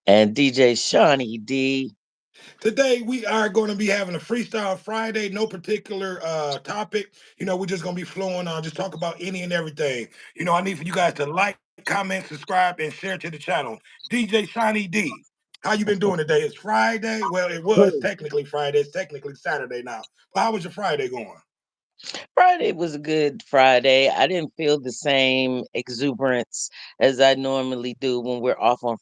and DJ Shawnee D. Today we are going to be having a freestyle Friday, no particular topic. We're just going to be flowing on, just talk about any and everything. I need for you guys to like, comment, subscribe, and share to the channel. DJ Shiny D. How you been doing today? It's Friday. Well, it was technically Friday. It's technically Saturday now. But how was your Friday going? Friday was a good Friday. I didn't feel the same exuberance as I normally do when we're off on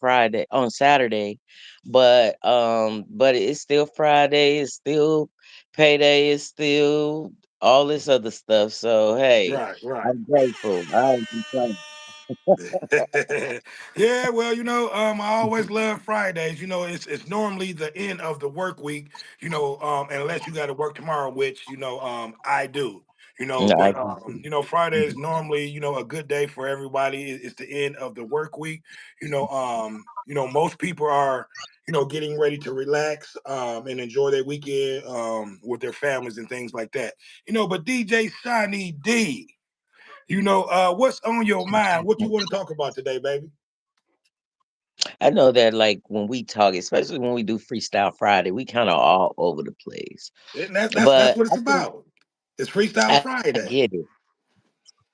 Saturday. But it's still Friday, it's still payday, it's still all this other stuff. So hey, Right, right. I'm grateful. I ain't complaining. Yeah, well, I always love Fridays. It's normally the end of the work week. Unless you got to work tomorrow, which I do. I But do too. Friday is normally a good day for everybody. It's the end of the work week. Most people are getting ready to relax and enjoy their weekend with their families and things like that. But DJ Shiny D. What's on your mind? What you want to talk about today, baby? I know that like when we talk, especially when we do Freestyle Friday, we kind of all over the place. And that's But what I it's think about. It's Freestyle I Friday. get it.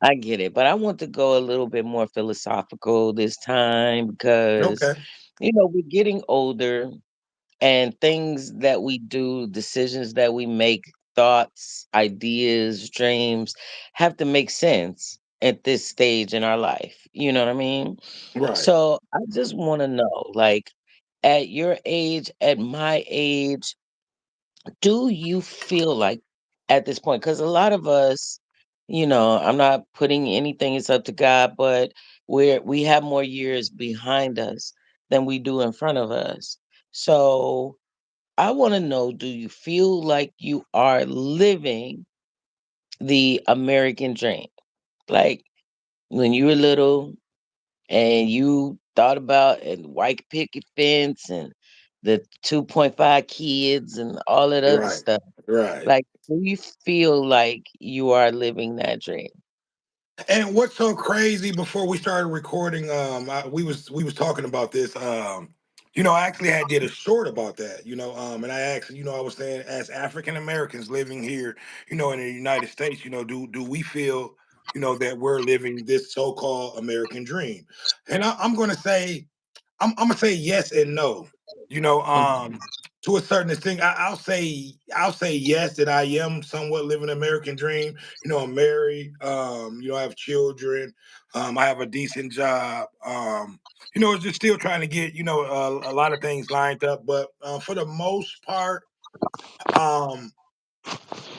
I get it, but I want to go a little bit more philosophical this time because, Okay. we're getting older and things that we do, decisions that we make, thoughts, ideas, dreams have to make sense at this stage in our life. You know what I mean? Right. So I just want to know, like, at your age, at my age, do you feel like at this point, because a lot of us, I'm not putting anything, it's up to God, but we have more years behind us than we do in front of us. So I want to know, do you feel like you are living the American dream? Like when you were little and you thought about a white picket fence and the 2.5 kids and all that other Right. stuff. Right. Like, do you feel like you are living that dream? And what's so crazy? Before we started recording, we was talking about this. I actually had did a short about that. And I actually, I was saying, as African Americans living here, in the United States, do we feel, that we're living this so-called American dream? And I'm going to say I'm gonna say yes and no. You know, Mhm. um, to a certain extent, I'll say yes that I am somewhat living an American dream. I'm married. I have children. I have a decent job. It's just still trying to get a lot of things lined up. But for the most part, um,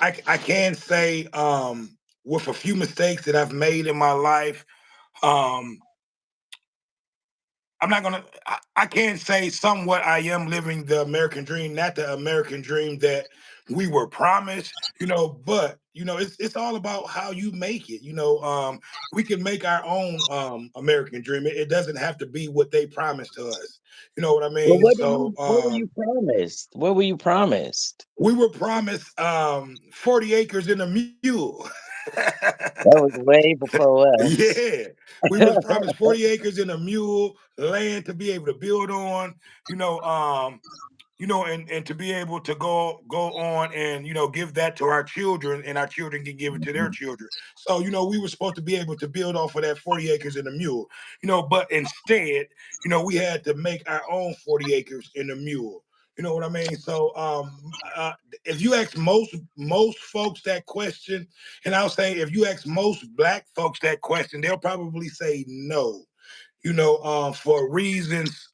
I can say with a few mistakes that I've made in my life. Um, I'm not gonna. I can say somewhat. I am living the American dream, not the American dream that we were promised. But it's all about how you make it. We can make our own American dream. It doesn't have to be what they promised to us. You know what I Well, mean? So what were you promised? What were you promised? we were promised 40 acres in a mule. That was way before us. Yeah, we was promised 40 acres and a mule land to be able to build on, you know, um, and to be able to go on and give that to our children, and our children can give it to their Mhm. children. So we were supposed to be able to build off of that 40 acres and a mule, but instead, we had to make our own 40 acres in a mule. You know what I mean? So if you ask most folks that question, and I'll say if you ask most black folks that question, they'll probably say no. For reasons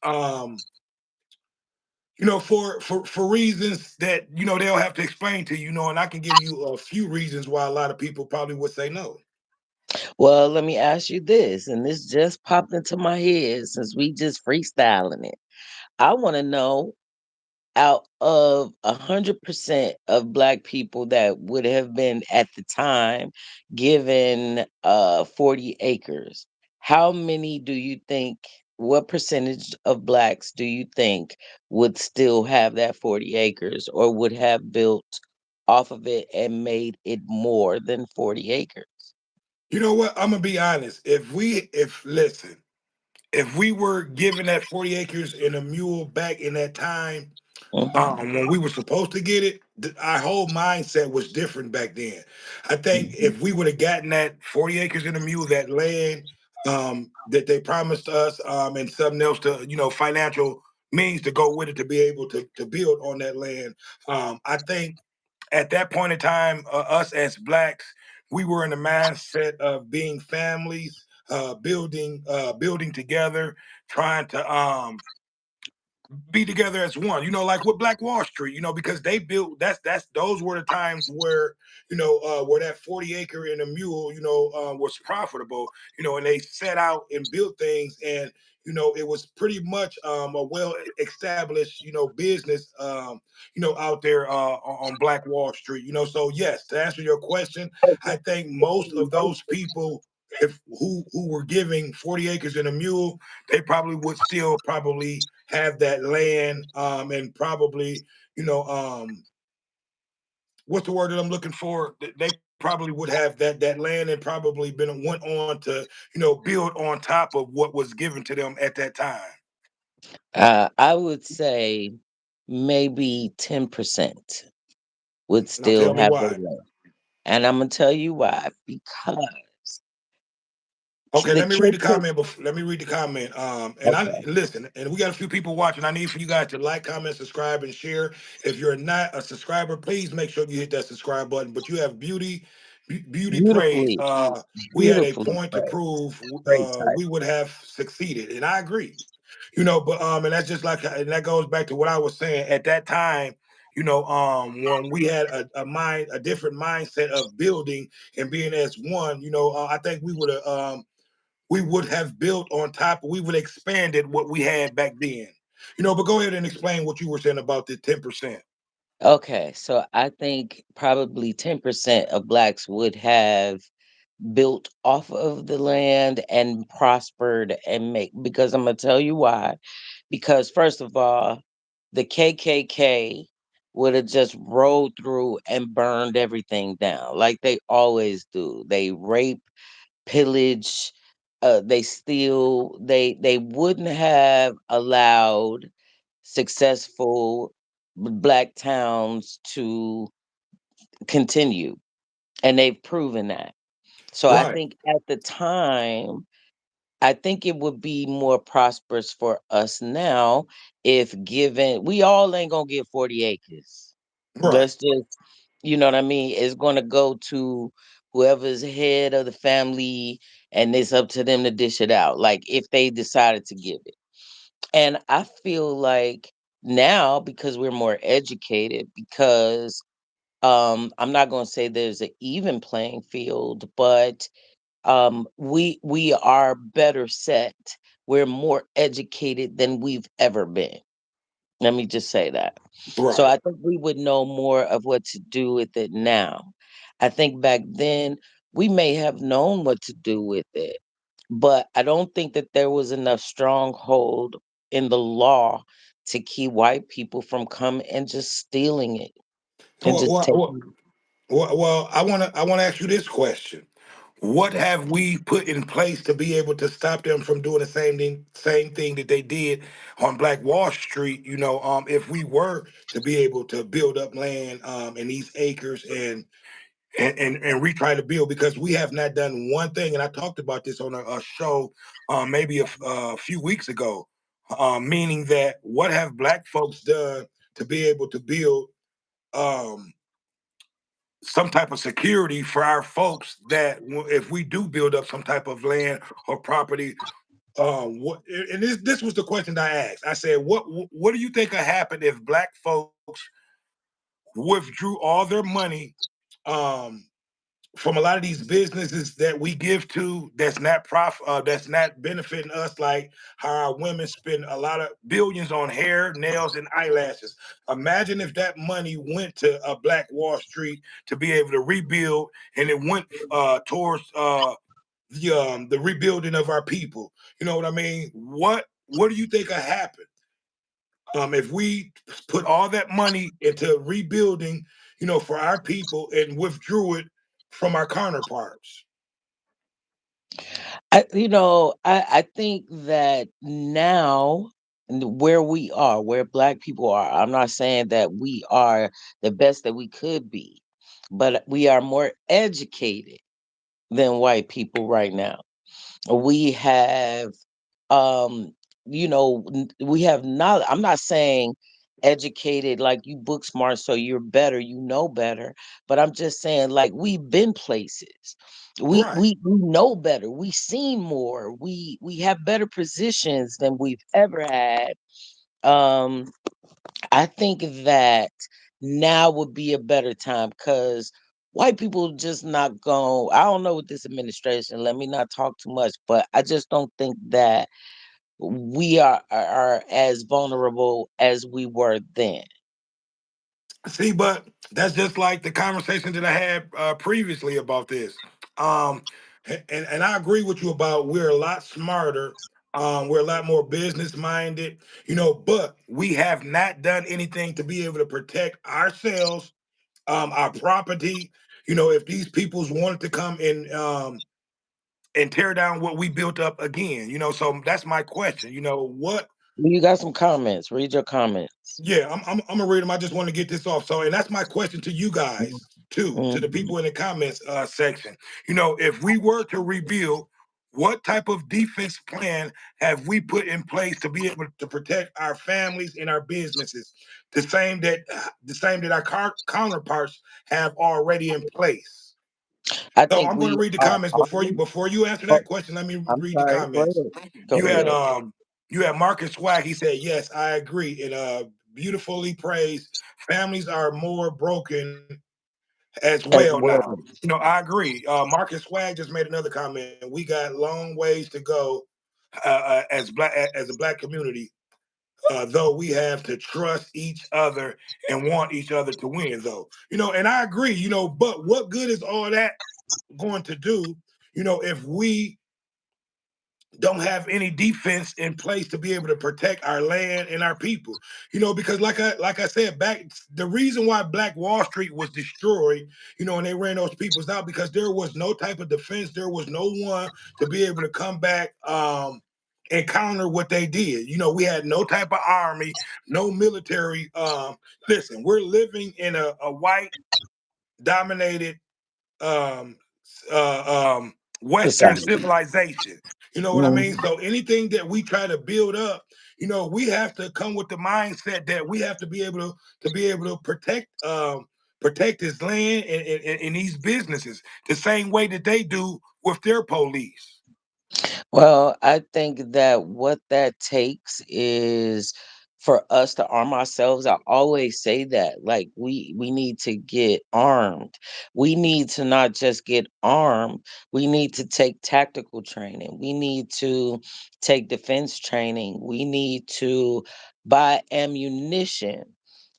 for reasons that they'll have to explain to you, and I can give you a few reasons why a lot of people probably would say no. Well, let me ask you this, and this just popped into my head since we just freestyling it. I want to know, out of 100% of black people that would have been at the time given 40 acres, how many do you think, what percentage of blacks do you think would still have that 40 acres or would have built off of it and made it more than 40 acres? You know what? I'm gonna be honest. If listen, if we were given that 40 acres and a mule back in that time, Mhm, when we were supposed to get it, our whole mindset was different back then. I think mhm. if we would have gotten that 40 acres and a mule, that land that they promised us, and something else to, financial means to go with it to be able to build on that land, I think at that point in time, us as blacks, we were in the mindset of being families, building together, trying to be together as one, like with Black Wall Street, because they built that's those were the times where, where that 40 acre and a mule, was profitable, and they set out and built things, and it was pretty much a well established, business, out there on Black Wall Street, so yes, to answer your question, I think most of those people, if who were giving 40 acres and a mule, they probably would still probably have that land, and probably, you know um what's the word that I'm looking for, they probably would have that land and probably been went on to, build on top of what was given to them at that time. I would say maybe 10% would Now still tell me have their why. land, and Imma tell you why, because Okay, the let me read the KK comment. Let me read the comment. And I okay, listen, and we got a few people watching. I need for you guys to like, comment, subscribe, and share. If you're not a subscriber, please make sure you hit that subscribe button. But you have beauty praise. beautifully, We had a beautifully point to played, prove. great type. We would have succeeded, and I agree. But and that's just like, and that goes back to what I was saying at that time. When we had a different mindset of building and being as one. I think we would have built on top, we would have expanded what we had back then. But go ahead and explain what you were saying about the 10%. Okay, so I think probably 10% of Blacks would have built off of the land and prospered and make because Imma tell you why. Because first of all, the KKK would have just rolled through and burned everything down like they always do. They rape, pillage, they steal. They wouldn't have allowed successful black towns to continue, and they've proven that. So I Right, think at the time, I think it would be more prosperous for us now if given we all ain't gonna get 40 acres. right. Let's just you know what I mean? It's gonna go to whoever's head of the family and it's up to them to dish it out, like if they decided to give it. And I feel like now because we're more educated, because I'm not gonna say there's an even playing field, but we are better set. We're more educated than we've ever been. Let me just say that. So Right. I think we would know more of what to do with it now. I think back then we may have known what to do with it, but I don't think that there was enough stronghold in the law to keep white people from coming and just stealing it and Well, just well, well, taking I want to ask you this question. What have we put in place to be able to stop them from doing the same thing that they did on Black Wall Street? If we were to be able to build up land, in these acres, and retry to build, because we have not done one thing. And I talked about this on a show, maybe a few weeks ago, meaning that what have Black folks done to be able to build, um, some type of security for our folks, that if we do build up some type of land or property, what, and this was the question I asked. I said, what do you think would happen if Black folks withdrew all their money, um, from a lot of these businesses that we give to, that's not benefiting us, like how our women spend a lot of billions on hair, nails, and eyelashes. Imagine if that money went to a Black Wall Street to be able to rebuild, and it went towards the rebuilding of our people. You know what I mean? What do you think would happen, if we put all that money into rebuilding, for our people, and withdrew it from our counterparts? I think that now where we are, where black people are, I'm not saying that we are the best that we could be, but we are more educated than white people right now. We have um we have not, I'm not saying educated like you book smart so you're better, you know better, but I'm just saying like we've been places. we Right. we, we know better, we seen more, we have better positions than we've ever had. um I think that now would be a better time because white people just not going. I don't know with this administration. Let me not talk too much, but I just don't think that we are as vulnerable as we were then. See, but that's just like the conversation that I had previously about this. Um, and I agree with you about we're a lot smarter. We're a lot more business minded, but we have not done anything to be able to protect ourselves, our property. If these peoples wanted to come and tear down what we built up again, so that's my question. What You got some comments? Read your comments. Yeah, I'm gonna read them. I just want to get this off. So, and that's my question to you guys too, to the Mhm. people in the comments section. If we were to rebuild, what type of defense plan have we put in place to be able to protect our families and our businesses? The same that our counterparts have already in place. I So think I'm going to we read the are comments already. before you answer Oh, that question. Let me I'm read the sorry. Go comments. ahead. You Go had ahead. um you had Marcus Swag. He said, "Yes, I agree." And beautifully praised. Families are more broken as As well now. well. I agree. Marcus Swag just made another comment. We got long ways to go as a black community. Though we have to trust each other and want each other to win, though. And I agree. But what good is all that going to do? If we don't have any defense in place to be able to protect our land and our people. Because like I said back, the reason why Black Wall Street was destroyed, and they ran those peoples out because there was no type of defense. There was no one to be able to come back and counter what they did. We had no type of army, no military. Listen, we're living in a white dominated um, Western Society. civilization. You know what I mean? Mhm. So anything that we try to build up, we have to come with the mindset that we have to be able to protect this land and these businesses the same way that they do with their police. Well, I think that what that takes is for us to arm ourselves. I always say that, like we need to get armed. We need to not just get armed. We need to take tactical training. We need to take defense training. We need to buy ammunition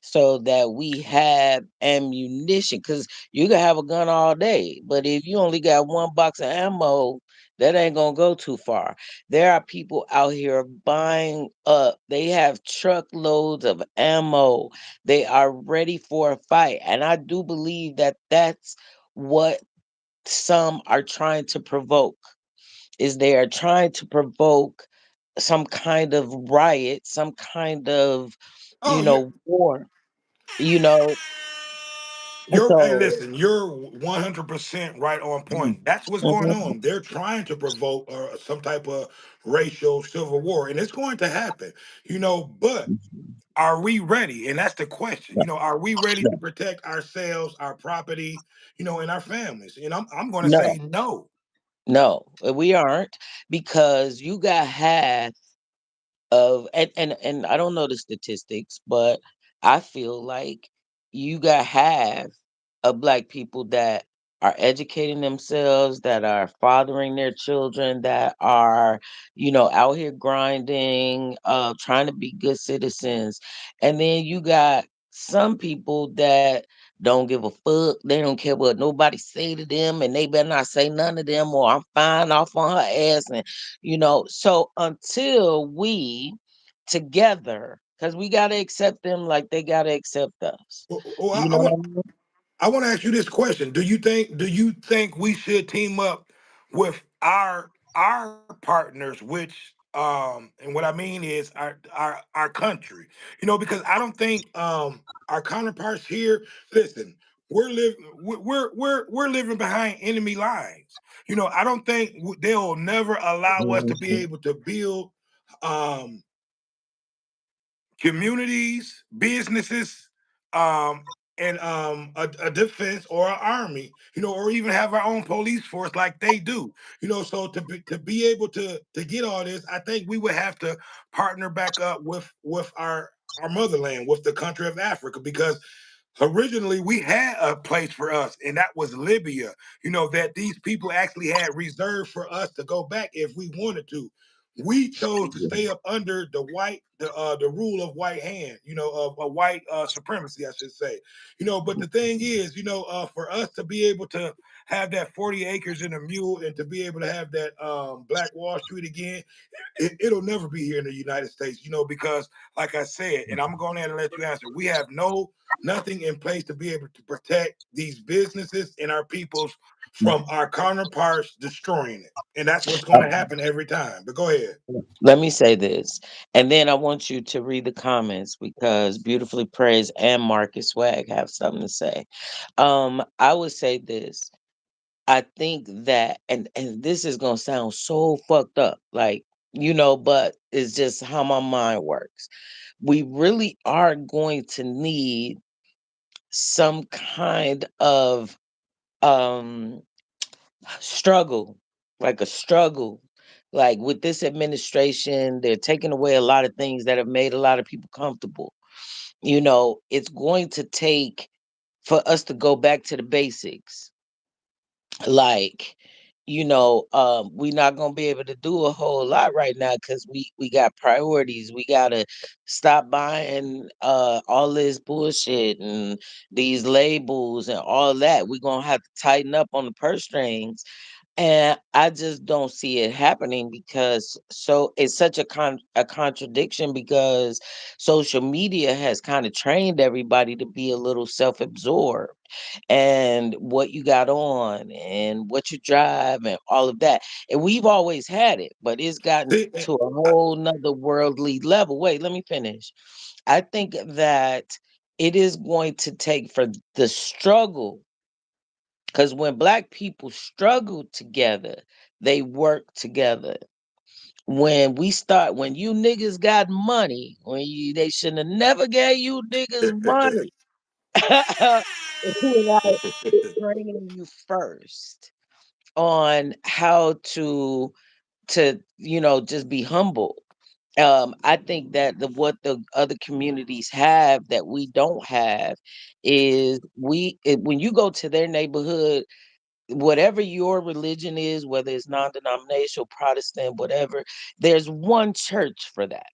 so that we have ammunition because you can have a gun all day, but if you only got one box of ammo, that ain't gonna go too far. There are people out here buying up. They have truckloads of ammo. They are ready for a fight, and I do believe that that's what some are trying to provoke. Is they are trying to provoke some kind of riot, some kind of Oh, you war. You know, Hey, so listen, you're 100% right on point. That's what's going mhm. on. They're trying to provoke some type of racial civil war, and it's going to happen, but are we ready? And that's the question. No, Are we ready no, to protect ourselves, our property, and our families? And I'm going to no, say no. no, we aren't because you got half of and I don't know the statistics, but I feel like you got half of black people that are educating themselves, that are fathering their children, that are, out here grinding, trying to be good citizens. And then you got some people that don't give a fuck. They don't care what nobody say to them, and they better not say none of them, or I'm fine off on her ass. And so until we together, because we gotta accept them like they gotta accept us. Well, You I know what want I mean? I want to ask you this question: Do you think we should team up with our partners, which and what I mean is our country, because I don't think our counterparts here. Listen, we're living behind enemy lines. I don't think they'll never allow us to be Mhm. able to build um communities, businesses, um, and a defense or an army, or even have our own police force like they do. So to be able to get all this, I think we would have to partner back up with our motherland, with the country of Africa, because originally we had a place for us, and that was Libya. That these people actually had reserved for us to go back if we wanted to. We chose to stay up under the rule of white hand, of a white supremacy, I should say. But the thing is, for us to be able to have that 40 acres and a mule, and to be able to have that Black Wall Street again, it'll never be here in the United States, because like I said, and I'm going to let you answer, we have nothing in place to be able to protect these businesses and our peoples from our counterparts destroying it. And that's what's going to happen every time. But go ahead. Let me say this, and then I want you to read the comments because Beautifully Praised and Marcus Swag have something to say. I would say this. I think that, and this is gonna sound so fucked up, like, but it's just how my mind works. We really are going to need some kind of um struggle, like a struggle. Like with this administration, they're taking away a lot of things that have made a lot of people comfortable. It's going to take for us to go back to the basics. Like, we're not gonna be able to do a whole lot right now because we got priorities. We gotta stop buying all this bullshit and these labels and all that. We're gonna have to tighten up on the purse strings, and I just don't see it happening because it's such a contradiction because social media has kind of trained everybody to be a little self-absorbed and what you got on and what you drive and all of that. And we've always had it, but it's gotten See, to a whole nother worldly level. Wait, let me finish. I think that it is going to take for the struggle because when black people struggle together, they work together. When you niggas got money, they shouldn't have never gave you niggas money. Without it training you first on how to just be humble. I think that what the other communities have that we don't have is when you go to their neighborhood, whatever your religion is, whether it's non-denominational, Protestant, whatever, there's one church for that.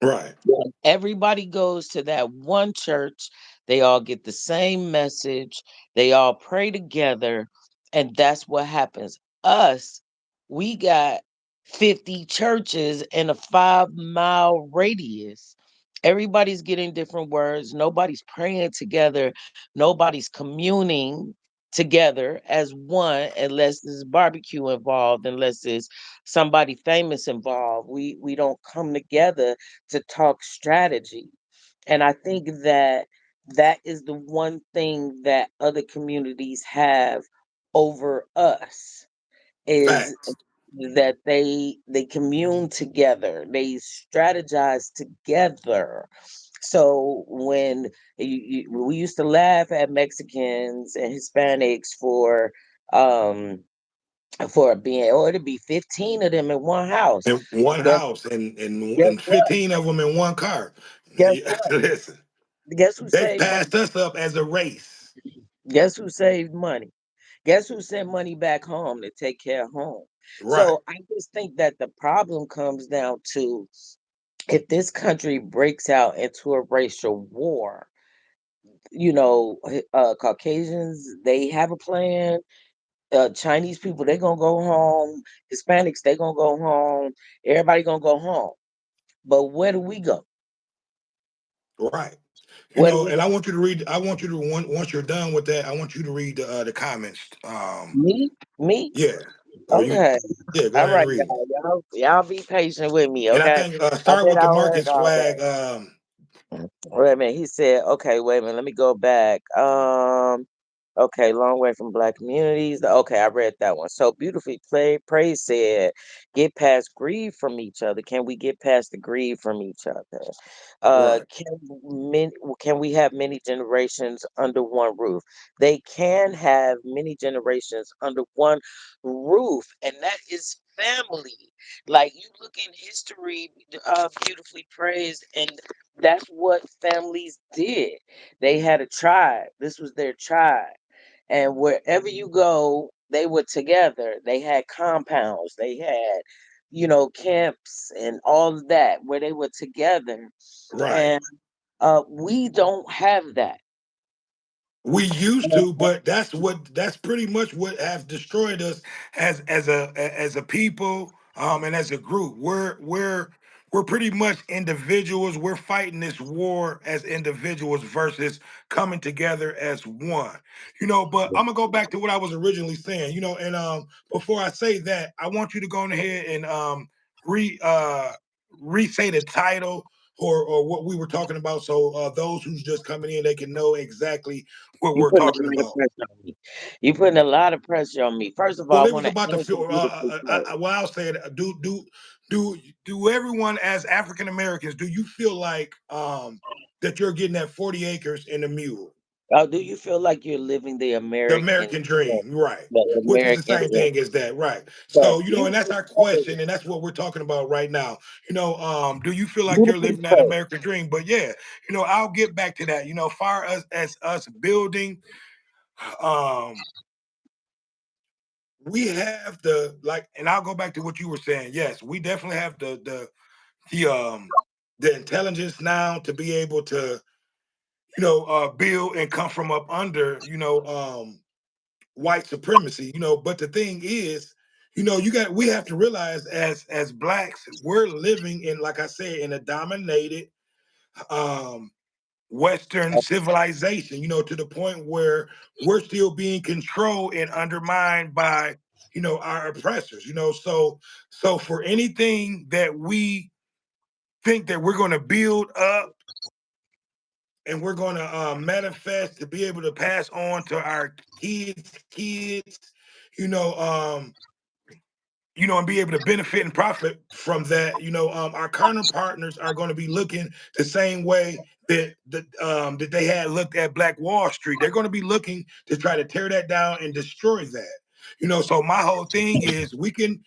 right. When everybody goes to that one church, they all get the same message, they all pray together, and that's what happens. Us, we got 50 churches in a 5-mile radius. Everybody's getting different words, nobody's praying together, nobody's communing together as one unless there's barbecue involved, unless there's somebody famous involved. We don't come together to talk strategy. And I think that that is the one thing that other communities have over us is Facts. that they commune together, they strategize together. So when we used to laugh at Mexicans and Hispanics um for being, or it'd be 15 of them in one house. In one Guess, house, and guess and what? 15 of them in one car. Guess what? Listen, Guess who they saved passed money? us up as a race. Guess who saved money? Guess who sent money back home to take care of home? Right. So I just think that the problem comes down to if this country breaks out into a racial war, Caucasians, they have a plan. Chinese people, they gonna go home. Hispanics, they gonna go home. Everybody gonna go home. But where do we go? Right. Where do we And go? I want you to read. I want you to once you're done with that, I want you to read the comments. Me? Me? Yeah. Or you, Okay. yeah, go All ahead and right, read it. y'all be patient with me, And I okay? think I've start been with the out here Marcus all Swag. day. Wait a minute. He said, okay, wait a minute. Let me go back. Okay, long way from black communities. Okay, I read that one. So beautifully played. Praise said, get past greed from each other. Can we get past the greed from each other? Right, Can we have many generations under one roof? They can have many generations under one roof, and that is family. Like you look in history, beautifully praised, and that's what families did. They had a tribe. This was their tribe. And wherever you go, they were together. They had compounds. They had, camps and all of that where they were together. right. And we don't have that. We used to, but that's pretty much what has destroyed us as a people, and as a group. We're pretty much individuals. We're fighting this war as individuals versus coming together as one. But I'm gonna go back to what I was originally saying. And before I say that, I want you to go on ahead and re re-say the title, or what we were talking about, so those who's just coming in, they can know exactly what You we're putting a talking lot of about. pressure on me. You putting a lot of pressure on me. First of all, Well, I it was want to about the answer beautifully played. well, I'll say it. Do everyone, as African Americans, do you feel like that you're getting that 40 acres and a mule? Do you feel like you're living the The American, American dream, right? the Which is the American same dream? thing as that, right? So So, and that's beautifully our played. question, and that's what we're talking about right now. Do you feel like you're Beautifully living that played. American dream? But yeah, I'll get back to that. Far as us building, um, we have and I'll go back to what you were saying. Yes, we definitely have the intelligence now to be able to, build and come from up under, white supremacy. But the thing is, we have to realize, as blacks, we're living in, like I said, in a dominated um Western civilization, to the point where we're still being controlled and undermined by, our oppressors. So for anything that we think that we're going to build up and we're going to manifest to be able to pass on to our kids, you know, um, and be able to benefit and profit from that. Our current partners are going to be looking the same way that they had looked at Black Wall Street. They're going to be looking to try to tear that down and destroy that. So my whole thing is, we can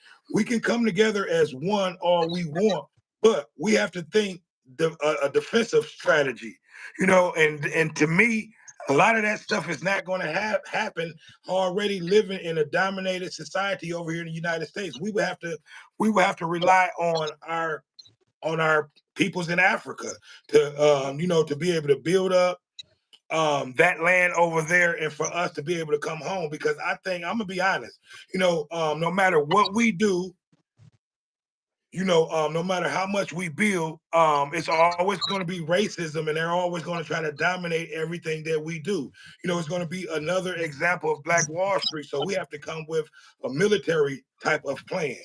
come together as one all we want, but we have to think a defensive strategy. And to me, a lot of that stuff is not going to happen already living in a dominated society over here in the United States. We would have to rely on our peoples in Africa to be able to build up that land over there, and for us to be able to come home. Because I think, I'm gonna be honest, no matter what we do, no matter how much we build, it's always going to be racism, and they're always going to try to dominate everything that we do. It's going to be another example of Black Wall Street. So we have to come with a military type of plan.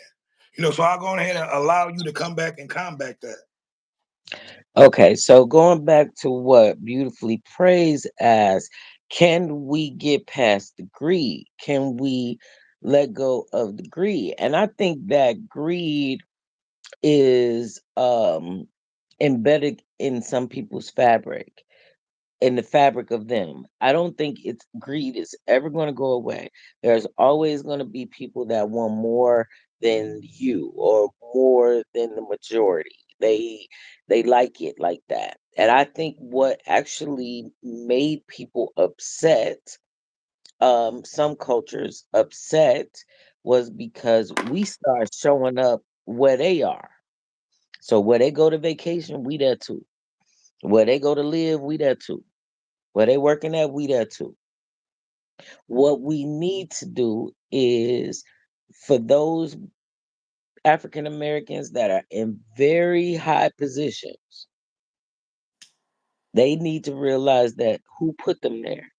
So I'll go ahead and allow you to come back and combat that. Okay, so going back to what beautifully praised as, can we get past the greed? Can we let go of the greed? And I think that greed is embedded in some people's fabric, in the fabric of them. I don't think it's greed is ever going to go away. There's always going to be people that want more than you, or more than the majority. They like it like that. And I think what actually made people upset, some cultures upset, was because we start showing up where they are. So where they go to vacation, we there too. Where they go to live, we there too. Where they working at, we there too. What we need to do is, for those African Americans that are in very high positions, they need to realize that who put them there.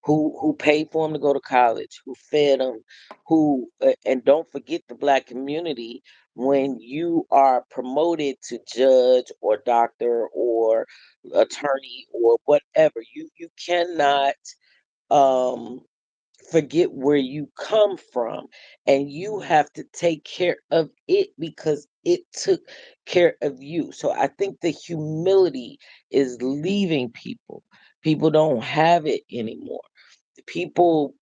who paid for them to go to college, who fed them, who and don't forget the black community when you are promoted to judge or doctor or attorney or whatever. You cannot um forget where you come from, and you have to take care of it because it took care of you. So I think the humility is leaving people. People don't have it anymore. People,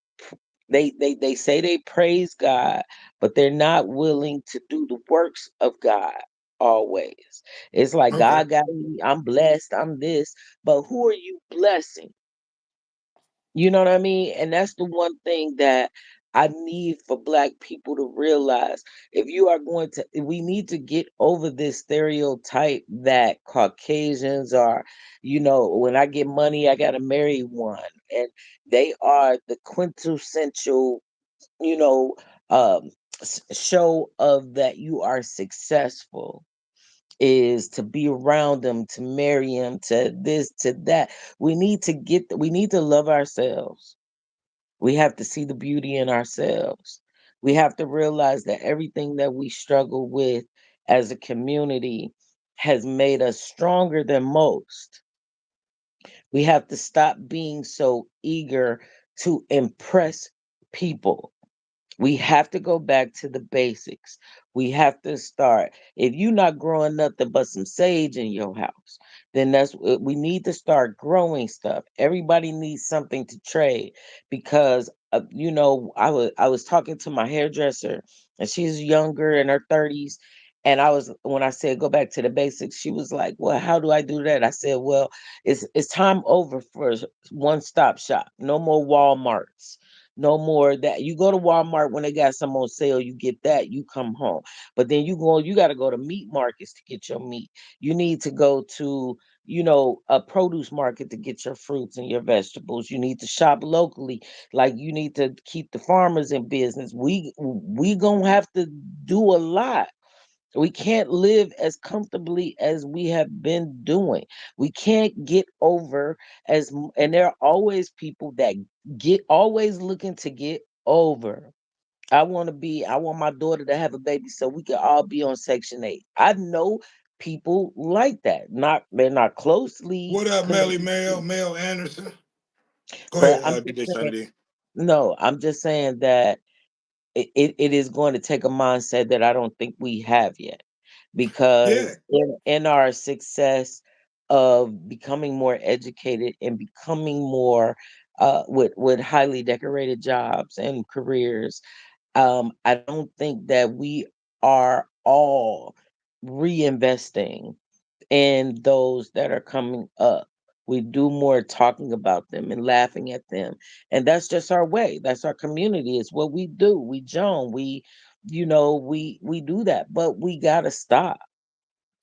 they say they praise God, but they're not willing to do the works of God always. It's like Okay. God got me, I'm blessed, I'm this, but who are you blessing? You know what I mean? And that's the one thing that I need for black people to realize. If you are going to, we need to get over this stereotype that Caucasians are, when I get money, I got to marry one. And they are the quintessential, you know, um, show of that you are successful is to be around them, to marry them, to this, to that. We need to love ourselves. We have to see the beauty in ourselves. We have to realize that everything that we struggle with as a community has made us stronger than most. We have to stop being so eager to impress people. We have to go back to the basics. We have to start. If you're not growing nothing but some sage in your house, then we need to start growing stuff. Everybody needs something to trade because I was talking to my hairdresser, and she's younger in her 30s, and when I said go back to the basics, she was like, "Well, how do I do that?" I said, "Well, it's time over for one stop shop. No more Walmarts, no more that. You go to Walmart when they got some on sale, you get that, you come home. But then you got to go to meat markets to get your meat. You need to go to, a produce market to get your fruits and your vegetables. You need to shop locally. Like you need to keep the farmers in business. We gonna have to do a lot. We can't live as comfortably as we have been doing. We can't get over and there are always people that get always looking to get over. I want my daughter to have a baby so we can all be on Section 8. I know people like that. They're not closely What up, Melly connected, Mel Anderson? Go but ahead, I'm just DJ saying, Sunday. no, I'm just saying that it is going to take a mindset that I don't think we have yet. Yeah. Because in our success of becoming more educated and becoming more with highly decorated jobs and careers, I don't think that we are all reinvesting in those that are coming up. We do more talking about them and laughing at them. And that's just our way. That's our community. It's what we do. We joan. We do that. But we gotta stop.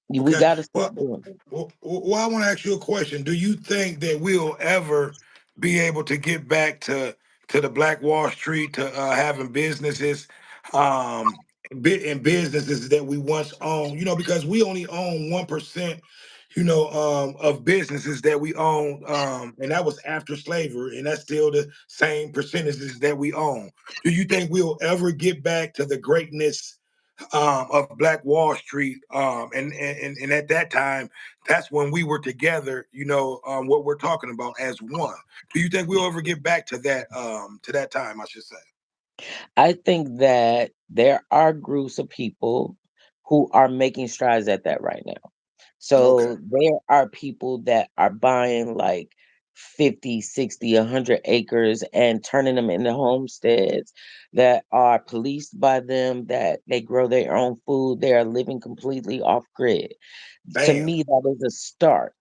We Okay. gotta stop Well, doing it. I want to ask you a question. Do you think that we'll ever be able to get back to the Black Wall Street, to having businesses, um, in businesses that we once owned? Because we only own 1%. Of businesses that we own, and that was after slavery, and that's still the same percentages that we own. Do you think we'll ever get back to the greatness of Black Wall Street, and at that time, that's when we were together. What we're talking about as one. Do you think we'll ever get back to that time? I should say. I think that there are groups of people who are making strides at that right now. Okay, So there are people that are buying like 50, 60, 100 acres and turning them into homesteads that are policed by them, that they grow their own food. They are living completely off grid. To bam. me, that is a start.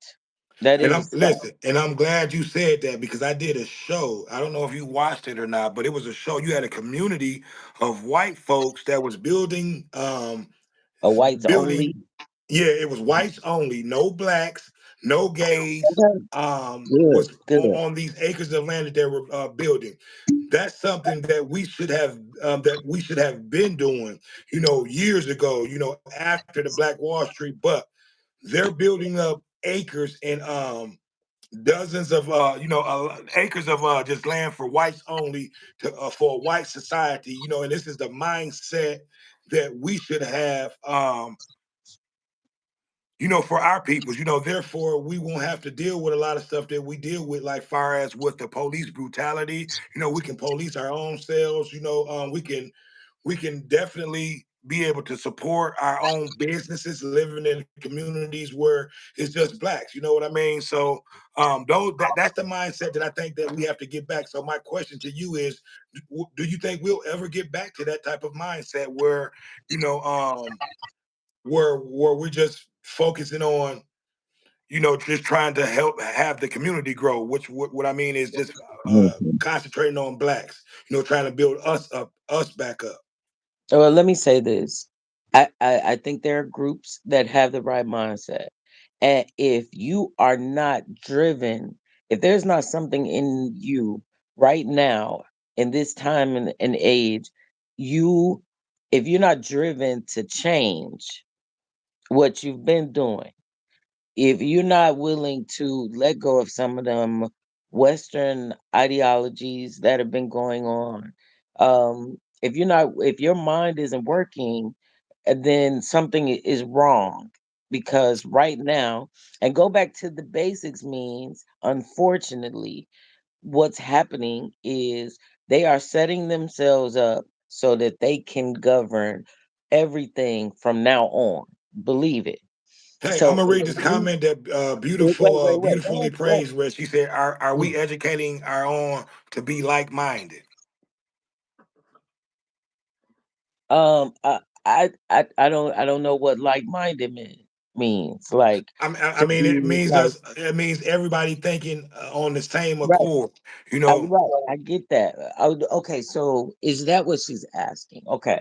That And is a I'm start. listen, and I'm glad you said that because I did a show. I don't know if you watched it or not, but it was a show. You had a community of white folks that was building, A whites only. building. Yeah, it was whites only, no blacks, no gays. Okay. Good, Was good. on these acres of land that they were building. That's something that we should have been doing, years ago. After the Black Wall Street, but they're building up acres dozens of acres of just land for whites only to for a white society, and this is the mindset that we should have, for our peoples, therefore we won't have to deal with a lot of stuff that we deal with, like far as with the police brutality. We can police our own selves. We can definitely be able to support our own businesses living in communities where it's just blacks. You know what I mean? So that's the mindset that I think that we have to get back. So my question to you is, do you think we'll ever get back to that type of mindset where, you know, um, where we're just focusing on, just trying to help have the community grow, which what I mean is just Mhm. concentrating on blacks, trying to build us back up. Well, let me say this. I think there are groups that have the right mindset. And if you are not driven, if there's not something in you right now, in this time and age, you, if you're not driven to change what you've been doing, if you're not willing to let go of some of them Western ideologies that have been going on, if you're not, if your mind isn't working, then something is wrong. Because right now, and go back to the basics means, unfortunately, what's happening is they are setting themselves up so that they can govern everything from now on. Believe it. Hey, I'm So gonna if read this we comment that beautifully wait, wait. praised, where she said, "Are we Mm. educating our own to be like minded?" I don't know what like-minded means. Like I to mean, it be means like us. It means everybody thinking on the same right. accord. You know, Right, I get that. Okay, so is that what she's asking? Okay,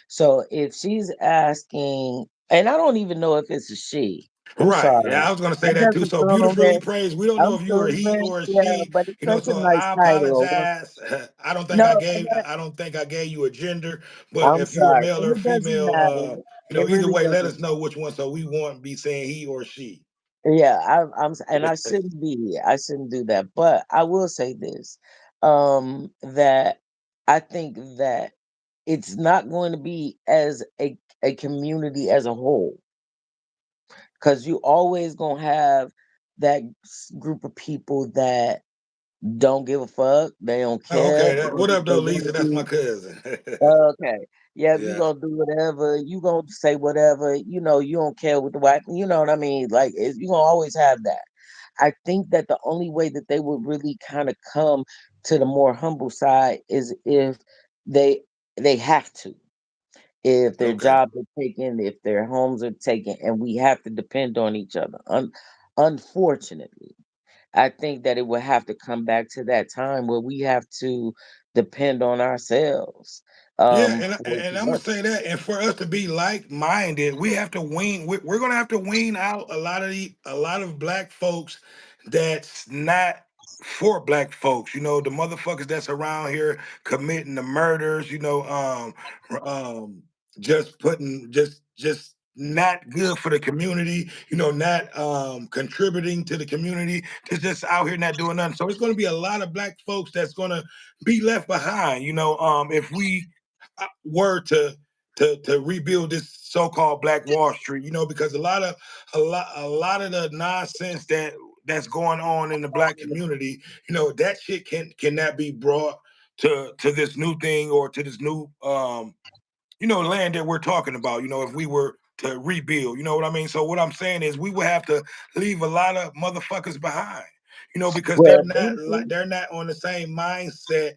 so if she's asking, and I don't even know if it's a she. I'm right? sorry. Yeah, I was gonna say That that too. doesn't So sound on beautifully there. praised. We don't know I'm if you are a he sorry. or a Yeah, she. but it's such a So nice I title. apologize. I don't think No, I gave. I don't think I gave you a gender. But I'm if you're a sorry. male And or it doesn't female, matter. It either really way, let doesn't. us know which one, so we won't be saying he or she. Yeah, and I shouldn't be. I shouldn't do that. But I will say this, that I think that it's not going to be as a community as a whole, because you always gonna have that group of people that don't give a fuck. They don't Oh, care. okay. What up, They though, want to Lisa? That's my be cousin. okay. Yeah, you Yeah. gonna do whatever. You gonna say whatever. You don't care what the white. You know what I mean? Like you gonna always have that. I think that the only way that they would really kind of come to the more humble side is if they they have to. If their Okay. jobs are taken, if their homes are taken, and we have to depend on each other. Unfortunately, I think that it will have to come back to that time where we have to depend on ourselves Yeah, and for it and to I'm gonna work. say that, and for us to be like minded, we have to wean. We're gonna have to wean out a lot of black folks that's not for black folks. The motherfuckers that's around here committing the murders. Um, just putting just not good for the community. Not contributing to the community. Just out here not doing nothing. So it's gonna be a lot of black folks that's gonna be left behind. If we were to rebuild this so-called Black Wall Street, because a lot of the nonsense that's going on in the black community, that shit cannot be brought to this new thing, or to this new land that we're talking about, if we were to rebuild, you know what I mean? So what I'm saying is we would have to leave a lot of motherfuckers behind, because they're Well, not like eventually, they're not on the same mindset,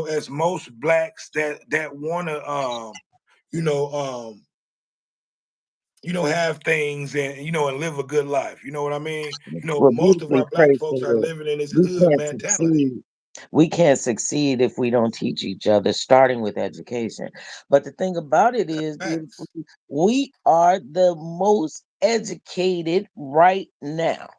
as most blacks that want to you know, um, have things, and live a good life. You know what I mean? well, Most of beautifully our black praised folks are it. living in this We hood can't mentality. succeed. We can't succeed if we don't teach each other, starting with education. But the thing about it is, Facts. beautifully, we are the most educated right now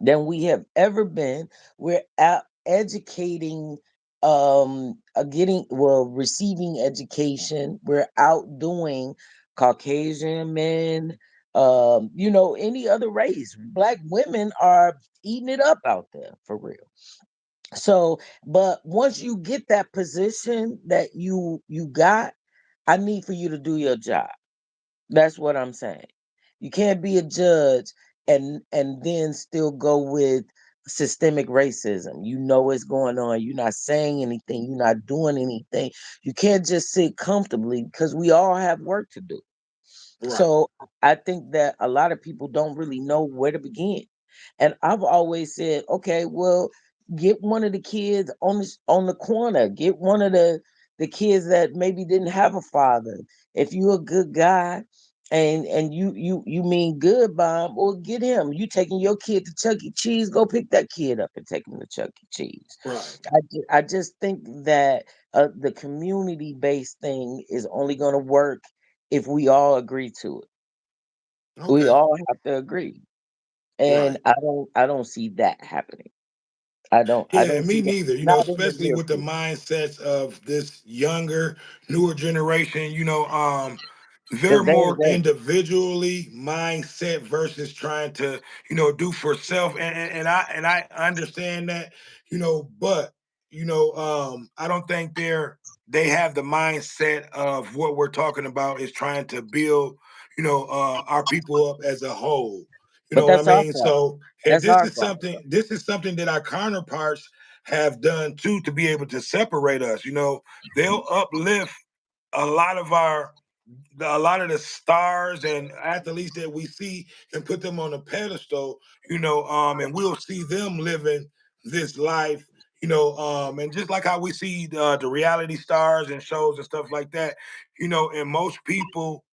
than we have ever been. We're out educating, getting, well, receiving education. We're outdoing Caucasian men. any other race. Black women are eating it up out there for real. So, but once you get that position that you got, I need for you to do your job. That's what I'm saying. You can't be a judge and then still go with systemic racism. You know what's going on. You're not saying anything. You're not doing anything. You can't just sit comfortably because we all have work to do. Right. So I think that a lot of people don't really know where to begin. And I've always said, okay, well, get one of the kids on the corner. Get one of the kids that maybe didn't have a father. If you're a good guy and you mean good by him, or get him. You taking your kid to Chuck E. Cheese, go pick that kid up and take him to Chuck E. Cheese. Right. I just think that the community based thing is only going to work if we all agree to it. We Okay. all have to agree. And Right. I don't see that happening. I Yeah, don't see me that neither. not in the Especially near with the future. mindsets of this younger, newer generation. They're Because more individually mindset versus trying to, do for self. And I understand that, but I don't think they have the mindset of what we're talking about is trying to build, our people up as a whole. You but know what I that's our mean? fault. So, and That's our fault. this is something that our counterparts have done too to be able to separate us. They'll uplift a lot of a lot of the stars and athletes that we see and put them on a pedestal, and we'll see them living this life, and just like how we see the reality stars and shows and stuff like that, and most people,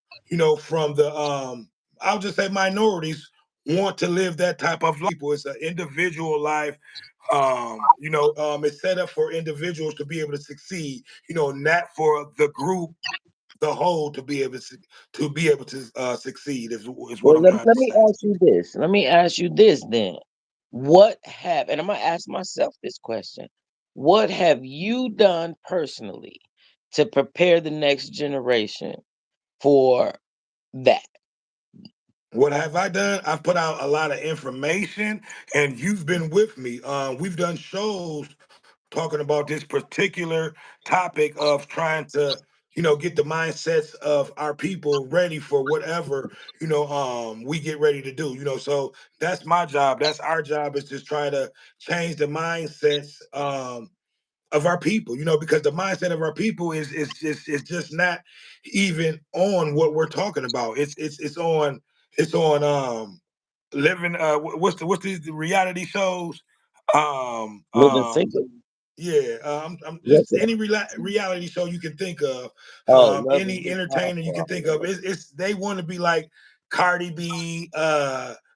from the I'll just say minorities want to live that type of life. It's an individual life. It's set up for individuals to be able to succeed, not for the group, the whole, to be able to succeed is what Well, I'm let, trying let to me say. ask you this. Let me ask you this then. And I'm gonna ask myself this question. What have you done personally to prepare the next generation for that? What have I done? I've put out a lot of information, and you've been with me. We've done shows talking about this particular topic of trying to, get the mindsets of our people ready for whatever, we get ready to do. So that's my job. That's our job, is to try to change the mindsets. Of our people, because the mindset of our people is just not even on what we're talking about. It's on living what's the reality shows. Um Living um single? yeah, I'm What's just that? any reality show you can think of, Oh, love is any the entertainer you can think of. platform. It's they want to be like Cardi B,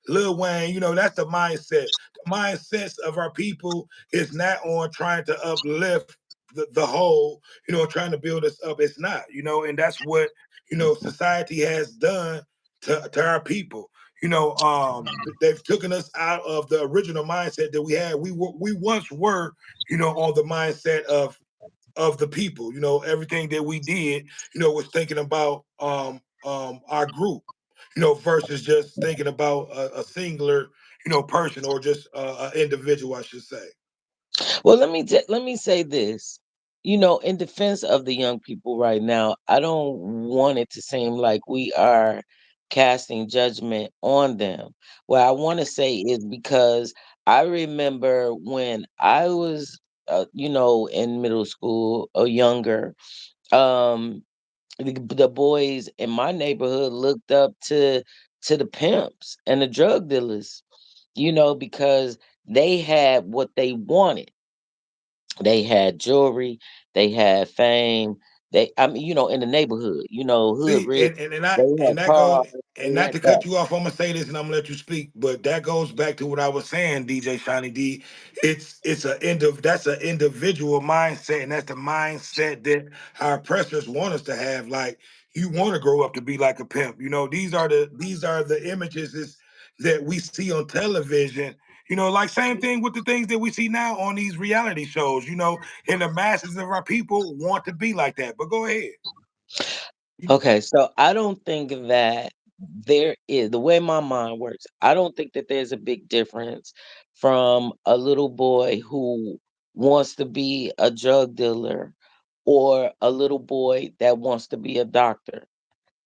Lil Wayne. That's the mindset. The mindsets of our people is not on trying to uplift the whole, trying to build us up. It's not, and that's what society has done to our people. They've taken us out of the original mindset that we had. We once were, on the mindset of the people. Everything that we did, was thinking about our group, versus just thinking about a singular, person, or just an individual, I should say. Well, let me say this. In defense of the young people right now, I don't want it to seem like we are casting judgment on them. What I want to say is because I remember when I was, in middle school or younger, um, the boys in my neighborhood looked up to the pimps and the drug dealers, because they had what they wanted. They had jewelry, they had fame. I mean, in the neighborhood, hood See, rich. and I They and had that goes, cars, and they not had to that. cut you off, I'm gonna say this and I'm gonna let you speak, but that goes back to what I was saying, DJ Shiny D. That's an individual mindset, and that's the mindset that our oppressors want us to have. Like, you want to grow up to be like a pimp. These are the images that we see on television. Like, same thing with the things that we see now on these reality shows. And the masses of our people want to be like that. But go ahead. Okay, so I don't think that. there is the way my mind works. I don't think that there's a big difference from a little boy who wants to be a drug dealer or a little boy that wants to be a doctor.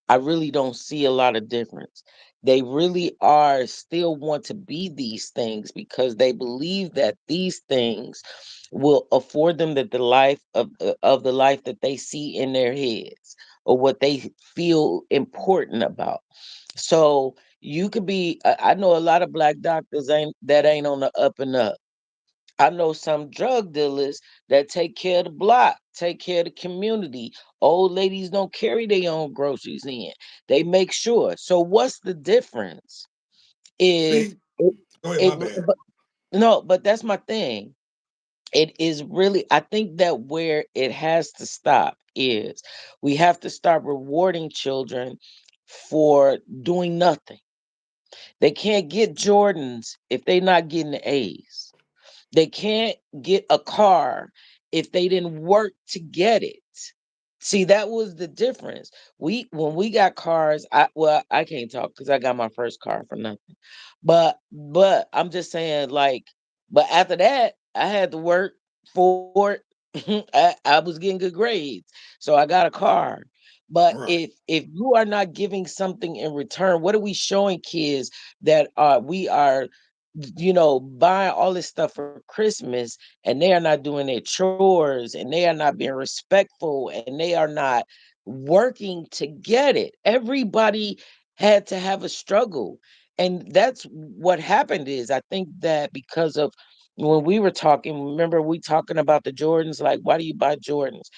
I really don't see a lot of difference. They really are still want to be these things because they believe that these things will afford them that the life of the life that they see in their heads or what they feel important about. So you could be I know a lot of black doctors ain't on the up and up. I know some drug dealers that take care of the block, take care of the community. Old ladies don't carry their own groceries in. They make sure. So what's the difference if See, it, go ahead, it my bad. but, no, but that's my thing. It is really I think that where it has to stop is we have to start rewarding children for doing nothing. They can't get Jordans if they're not getting the A's. They can't get a car if they didn't work to get it. See, that was the difference. We when we got cars, I can't talk because I got my first car for nothing. But I'm just saying, like, but after that, I had to work for it. I was getting good grades, so I got a car. But Right. if you are not giving something in return, what are we showing kids that we are buying all this stuff for Christmas and they are not doing their chores and they are not being respectful and they are not working to get it. Everybody had to have a struggle. And that's what happened is I think that because of when we were talking, remember we talking about the Jordans, like why do you buy Jordans?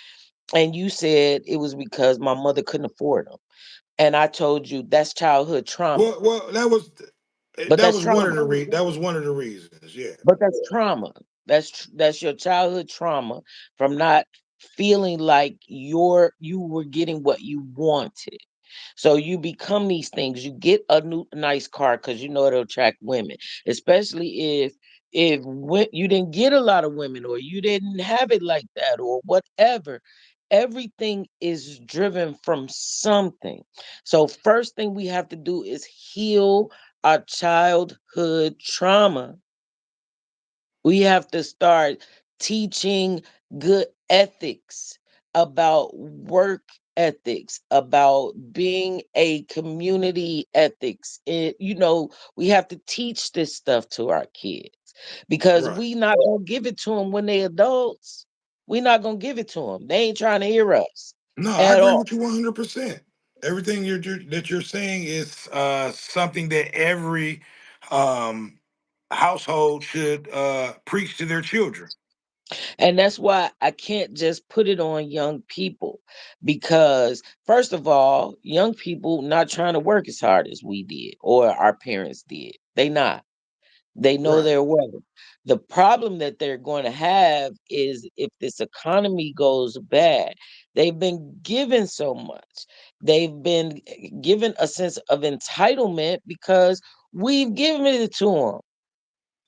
And you said it was because my mother couldn't afford them. And I told you that's childhood trauma. Well, But that that's was one of trauma. the that was one of the reasons. Yeah. But that's trauma. That's your childhood trauma from not feeling like you were getting what you wanted. So you become these things. You get a new nice car because you know it'll attract women, especially if you didn't get a lot of women or you didn't have it like that or whatever. Everything is driven from something. So first thing we have to do is heal our childhood trauma. We have to start teaching good ethics about work ethics, about being a community ethics. We have to teach this stuff to our kids because Right. we not gonna give it to them when they adults. We not gonna give it to them. They ain't trying to hear us No, I at agree all. with you 100%. Everything that you're saying is something that every um, household should preach to their children. And that's why I can't just put it on young people because first of all, young people not trying to work as hard as we did or our parents did. They not. They know Right. their worth. The problem that they're going to have is if this economy goes bad, they've been given so much. They've been given a sense of entitlement because we've given it to them.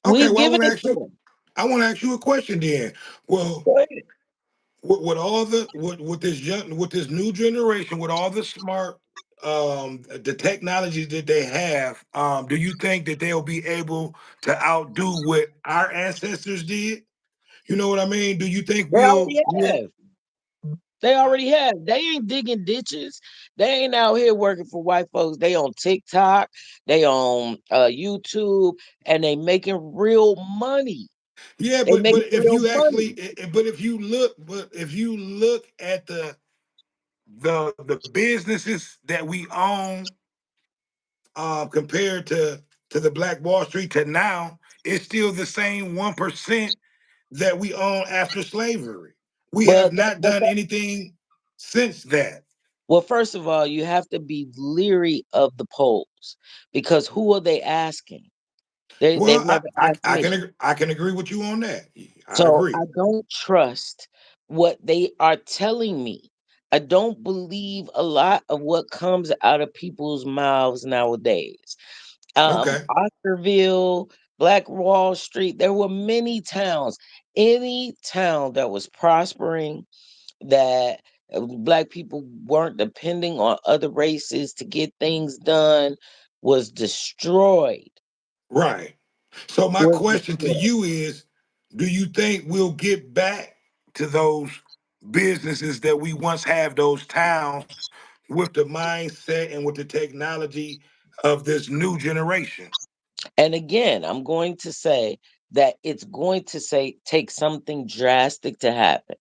Okay. We've Well, given it to them. I want to ask you a question then. Well, with all the with this new generation, with all the smart the technologies that they have, do you think that they'll be able to outdo what our ancestors did? You know what I mean? Do you think They already we'll have. They already have. They ain't digging ditches. They ain't out here working for white folks. They on TikTok, they on YouTube, and they making real money. yeah, They making but if real you money. actually but if you look at the businesses that we own compared to the Black Wall Street to now, it's still the same 1% that we own after slavery. We Well, have not done anything since that. first of all, you have to be leery of the polls because who are they asking? They've Well, never asked me. I can agree with you on that. I So I agree. don't trust what they are telling me. I don't believe a lot of what comes out of people's mouths nowadays. Okay. Oscarville, Black Wall Street, there were many towns. Any town that was prospering, that Black people weren't depending on other races to get things done, was destroyed. Right. So my Was question to destroyed. you is, do you think we'll get back to those businesses that we once have, those towns, with the mindset and with the technology of this new generation? And again, I'm going to say that it's going to say take something drastic to happen.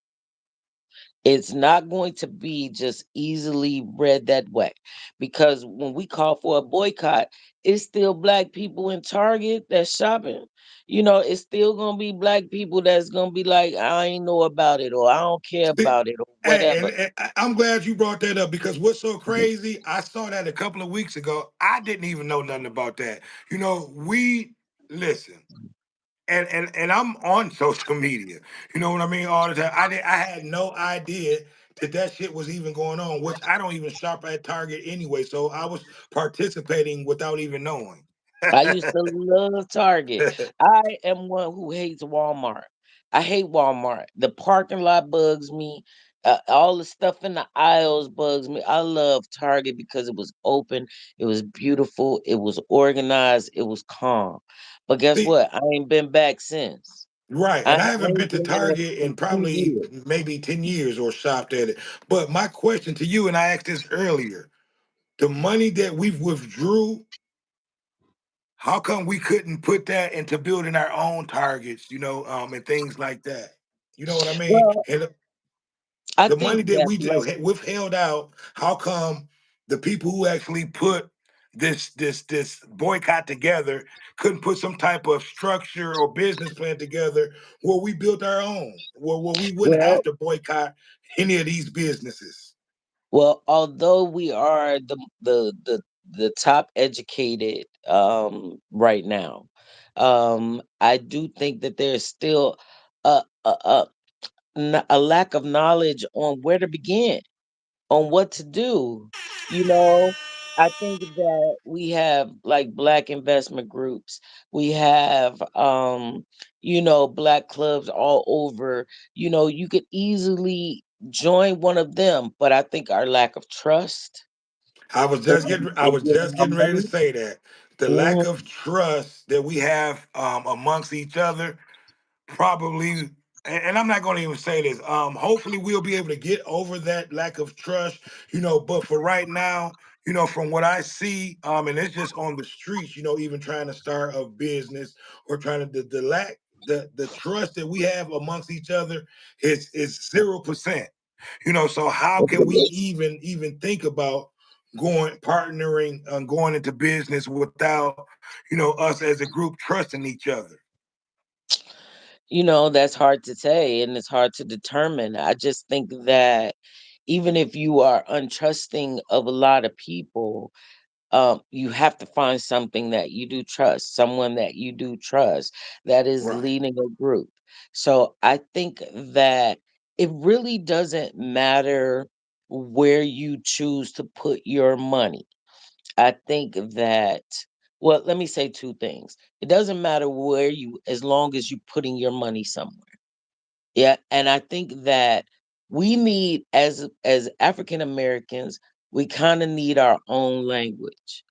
It's not going to be just easily read that way, because when we call for a boycott, it's still black people in Target that's shopping. It's still gonna be black people that's gonna be like, I ain't know about it, or I don't care See, about it, or Hey, whatever. I'm glad you brought that up because what's so Mhm. crazy, I saw that a couple of weeks ago. I didn't even know nothing about that. We listen, and I'm on social media. You know what I mean? All the time. I had no idea that shit was even going on, which I don't even shop at Target anyway. So I was participating without even knowing. I used to love Target. I am one who hates Walmart. I hate Walmart. The parking lot bugs me. All the stuff in the aisles bugs me. I love Target because it was open, it was beautiful, it was organized, it was calm. But guess See, what? I ain't been back since. right. I And I haven't been ain't to been there Target in in 2 probably years. maybe 10 years or shopped at it. But my question to you, and I asked this earlier, the money that we've withdrew, how come we couldn't put that into building our own targets, and things like that? You know what I mean? Well, And I the money think that that we like withheld out, how come the people who actually put this boycott together couldn't put some type of structure or business plan together where we built our own, where we wouldn't have well to boycott any of these businesses? Well, although we are the top educated right now, I do think that there's still a lack of knowledge on where to begin, on what to do. You know, I think that we have like black investment groups. We have black clubs all over. You could easily join one of them, but I think our lack of trust I in was giving just our getting ready to money. say that the lack Mhm. of trust that we have amongst each other probably, and I'm not going to even say this. Hopefully, we'll be able to get over that lack of trust. But for right now, from what I see, and it's just on the streets. Even trying to start a business or trying to the lack the trust that we have amongst each other is 0%. So how can we even think about going partnering and going into business without us as a group trusting each other? That's hard to say and it's hard to determine. I just think that even if you are untrusting of a lot of people, you have to find something that you do trust, someone that you do trust that is Right. leading a group. So I think that it really doesn't matter where you choose to put your money. I think that, well, let me say two things. It doesn't matter where you, as long as you're putting your money somewhere. Yeah, and I think that we need, as African Americans, we kind of need our own language.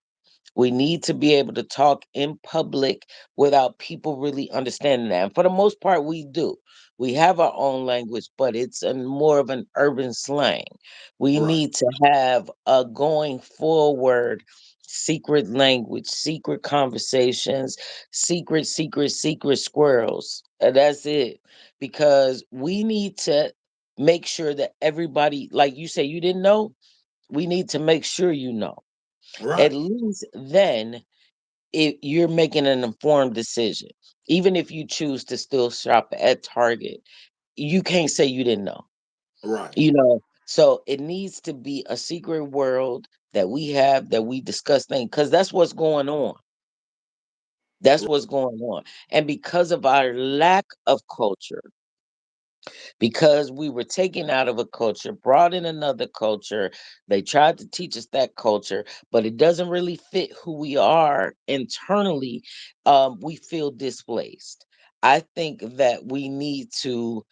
We need to be able to talk in public without people really understanding that. And for the most part, we do. We have our own language, but it's more of an urban slang. We Right. need to have a going forward secret language, secret conversations, secret squirrels. And that's it. Because we need to make sure that everybody, like you say, you didn't know, we need to make sure you know. At Right. least then, if you're making an informed decision, even if you choose to still shop at Target, you can't say you didn't know. Right. So it needs to be a secret world that we have, that we discuss things, because that's what's going on. That's what's going on. And because of our lack of culture, because we were taken out of a culture, brought in another culture. They tried to teach us that culture, but it doesn't really fit who we are internally. We feel displaced. I think that we need to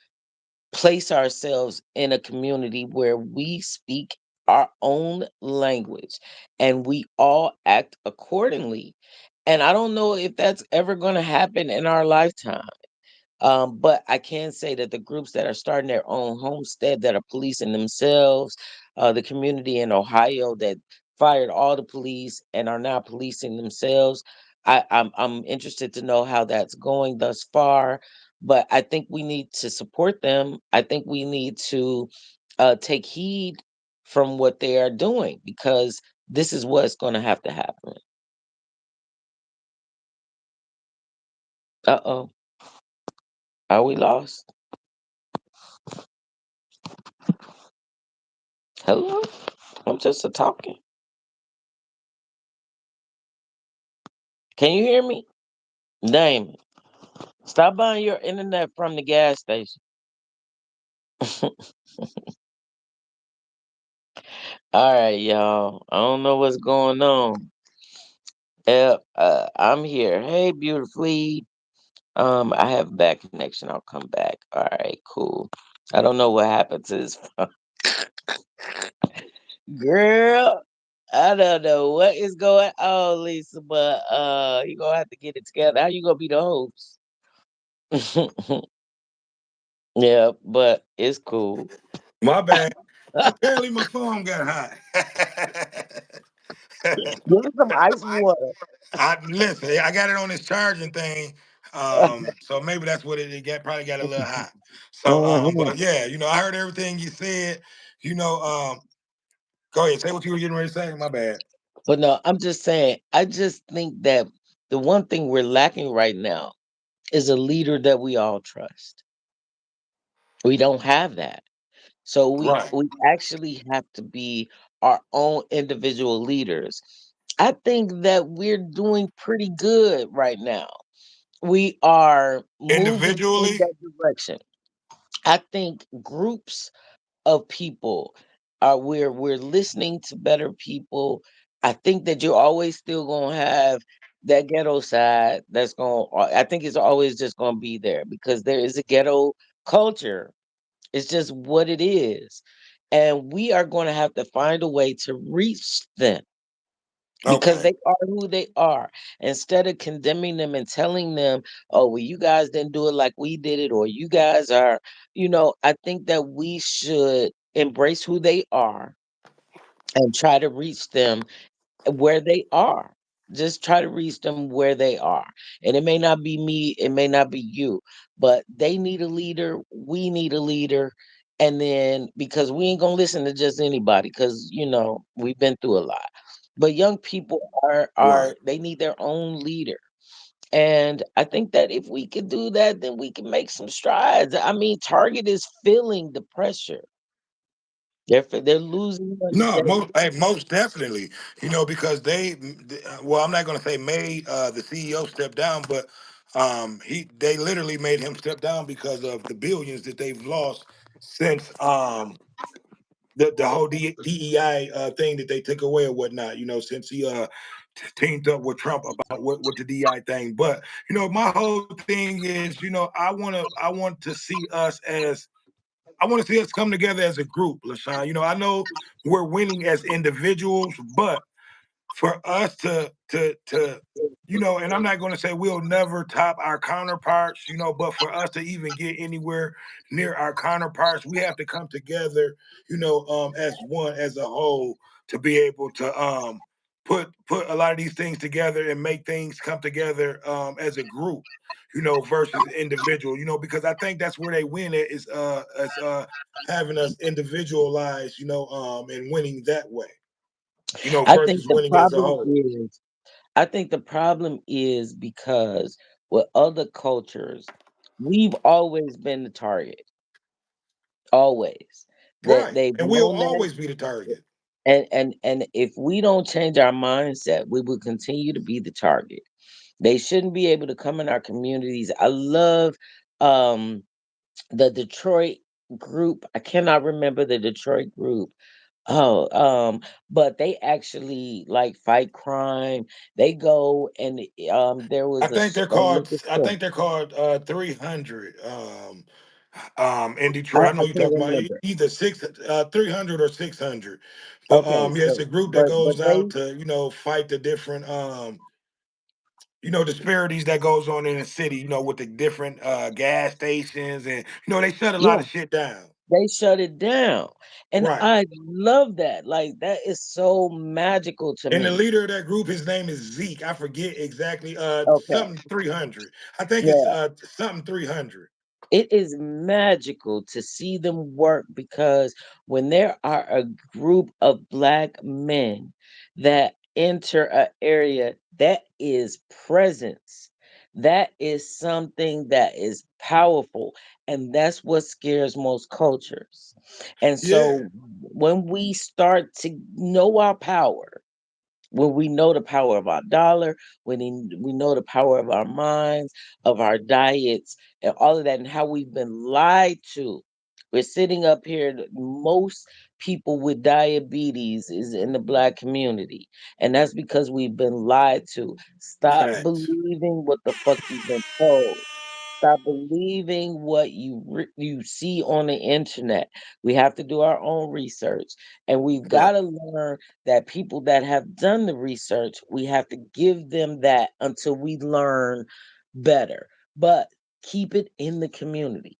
place ourselves in a community where we speak our own language and we all act accordingly. And I don't know if that's ever going to happen in our lifetime. But I can say that the groups that are starting their own homestead that are policing themselves, the community in Ohio that fired all the police and are now policing themselves, I'm interested to know how that's going thus far. But I think we need to support them. I think we need to take heed from what they are doing because this is what's going to have to happen. Uh oh, are we lost? Hello, I'm just a talking. Can you hear me? Damn it. Stop buying your internet from the gas station. All right, y'all. I don't know what's going on. I'm here. Hey, beautifully. I have bad connection. I'll come back. All right, cool. I don't know what happened to this girl. I don't know what is going on, Lisa, but you gonna have to get it together. How you gonna be the host? Yeah, but it's cool. My bad. Apparently my phone got hot. Give me some ice water. I listen, I got it on this charging thing. So maybe that's what it got, probably got a little hot. So Mhm. but yeah, I heard everything you said. You know, go ahead, say what you were getting ready to say. My bad. But no, I'm just saying, I just think that the one thing we're lacking right now is a leader that we all trust. We don't have that. So we Right. we actually have to be our own individual leaders. I think that we're doing pretty good right now. We are moving in Individually, that direction. I think groups of people we're listening to better people. I think that you're always still gonna have that ghetto side that's gonna I think it's always just gonna be there because there is a ghetto culture. It's just what it is. And we are gonna have to find a way to reach them because okay. they are who they are. Instead of condemning them and telling them, oh, well, you guys didn't do it like we did it, or you guys are, I think that we should embrace who they are and try to reach them where they are. Just try to reach them where they are. And it may not be me, it may not be you, but they need a leader. We need a leader. And then because we ain't gonna listen to just anybody, because we've been through a lot. But young people are Right. they need their own leader. And I think that if we could do that, then we can make some strides. I mean, Target is feeling the pressure. They're losing money. No, most definitely. Because well, I'm not going to say made the CEO step down, but they literally made him step down because of the billions that they've lost since the whole DEI thing that they took away or whatnot. Since he teamed up with Trump about what the DEI thing. But my whole thing is, I want to see us as I want to see us come together as a group, LaShawn. I know we're winning as individuals, but for us to and I'm not going to say we'll never top our counterparts, but for us to even get anywhere near our counterparts, we have to come together, as one, as a whole, to be able to put a lot of these things together and make things come together as a group, versus individual, because I think that's where they win it is as having us individualized, and winning that way, I think versus the winning as a problem whole. is I think the problem is because with other cultures, we've always been the target, always. That Right. they've And we'll known that, always be the target. and if we don't change our mindset, we will continue to be the target. They shouldn't be able to come in our communities. I love um the Detroit group. I cannot remember the Detroit group. Oh, but they actually like fight crime. They go and there I was think they're a called liquor I store. think they're called 300. in I, Detroit. I I know you're can't talking about remember. either 300 or 600. But Okay, yeah, it's so a group that but goes out they, to, fight the different disparities that goes on in the city, with the different gas stations, and they shut a lot yeah, of shit down. they shut it down. And Right. I love that. Like that is so magical to And the me. leader of that group, his name is Zeke. I forget exactly. Okay. Something 300. I think it's Yeah. something 300. It is magical to see them work because when there are a group of black men that enter an area, that is presence. That is something that is powerful. And that's what scares most cultures. And Yeah. so when we start to know our power, when we know the power of our dollar, we know the power of our minds, of our diets, and all of that, and how we've been lied to. We're sitting up here, most people with diabetes is in the black community. And that's because we've been lied to. Stop Facts. believing what the fuck you've been told. Stop believing what you see on the internet. We have to do our own research, and we've Right. got to learn that people that have done the research, we have to give them that until we learn better. But keep it in the community.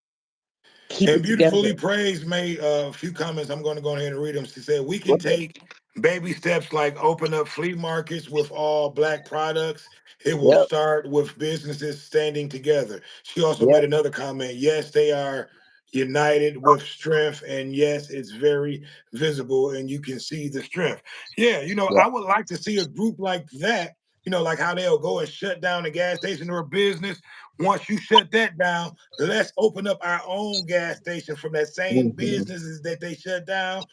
Keep And it together. Beautifully Praised made a few comments. I'm going to go ahead and read them. She said, "We Go can ahead. take baby steps like open up flea markets with all black products. It will Yep. start with businesses standing together." She also made Yep. another comment. "Yes, they are united with strength. And yes, it's very visible and you can see the strength." Yeah, Yep. I would like to see a group like that. Like how they'll go and shut down a gas station or a business. Once you shut that down, let's open up our own gas station from that same Mhm. businesses that they shut down.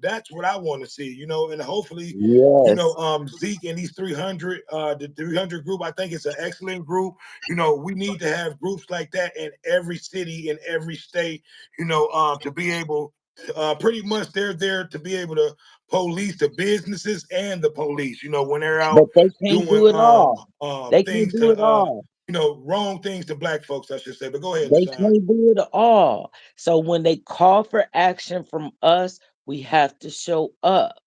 That's what I want to see. And hopefully, Yes. Zeke and these 300, the 300 group, I think it's an excellent group. We need to have groups like that in every city, in every state. To be able, pretty much they're there to be able to police the businesses and the police. When they're But out they can't doing do it all. They can't things do to it all. wrong things to black folks, I should say. But go ahead, They Lashawn. can't do it all. So when they call for action from us, we have to show up.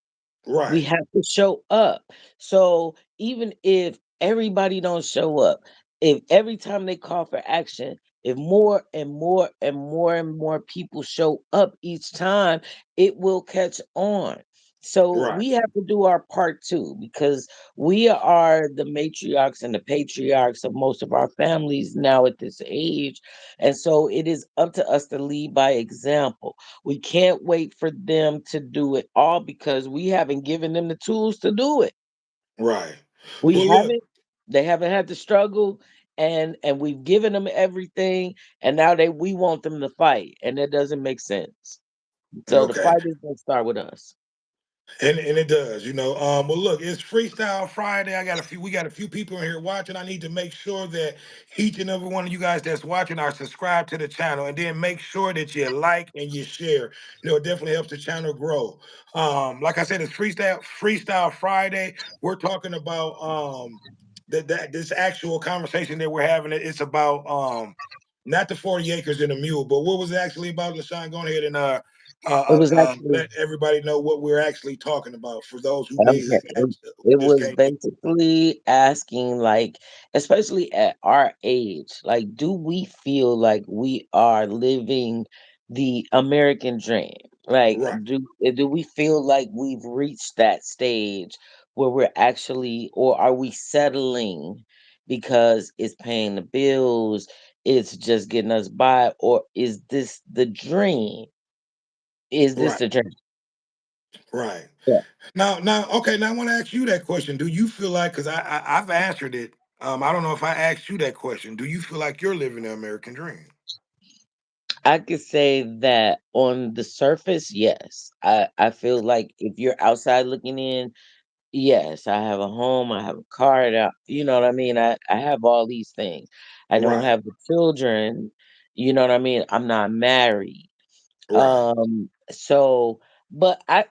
We Right, have to show up. So even if everybody don't show up, if every time they call for action, if more and more and more and more people show up each time, it will catch on. So right, we have to do our part too, because we are the matriarchs and the patriarchs of most of our families now at this age. And so it is up to us to lead by example. We can't wait for them to do it all because we haven't given them the tools to do it. right. We Well, look, haven't. They haven't had to struggle, and we've given them everything, and now we want them to fight, and that doesn't make sense. So the okay. fight is gonna start with us. And it does, Well, look, it's Freestyle Friday. We got a few people in here watching. I need to make sure that each and every one of you guys that's watching are subscribed to the channel, and then make sure that you like and you share. It definitely helps the channel grow. Like I said, it's Freestyle Friday. We're talking about that this actual conversation that we're having. It's about not the 40 acres and a mule, but what was it actually about? LaShawn, go ahead and It was actually let everybody know what we're actually talking about for those who okay. who It just was came in. basically asking, like, especially at our age, like, do we feel like we are living the American dream? Like, Right, do we feel like we've reached that stage where we're actually, or are we settling because it's paying the bills, it's just getting us by, or is this the dream? Is this right, the dream? right. Yeah. Okay. Now I want to ask you that question. Do you feel like? Because I've answered it. I don't know if I asked you that question. Do you feel like you're living the American dream? I could say that on the surface, yes. I feel like if you're outside looking in, yes, I have a home, I have a car, you know what I mean? I have all these things. I don't Right, have the children, you know what I mean? I'm not married. right, So but I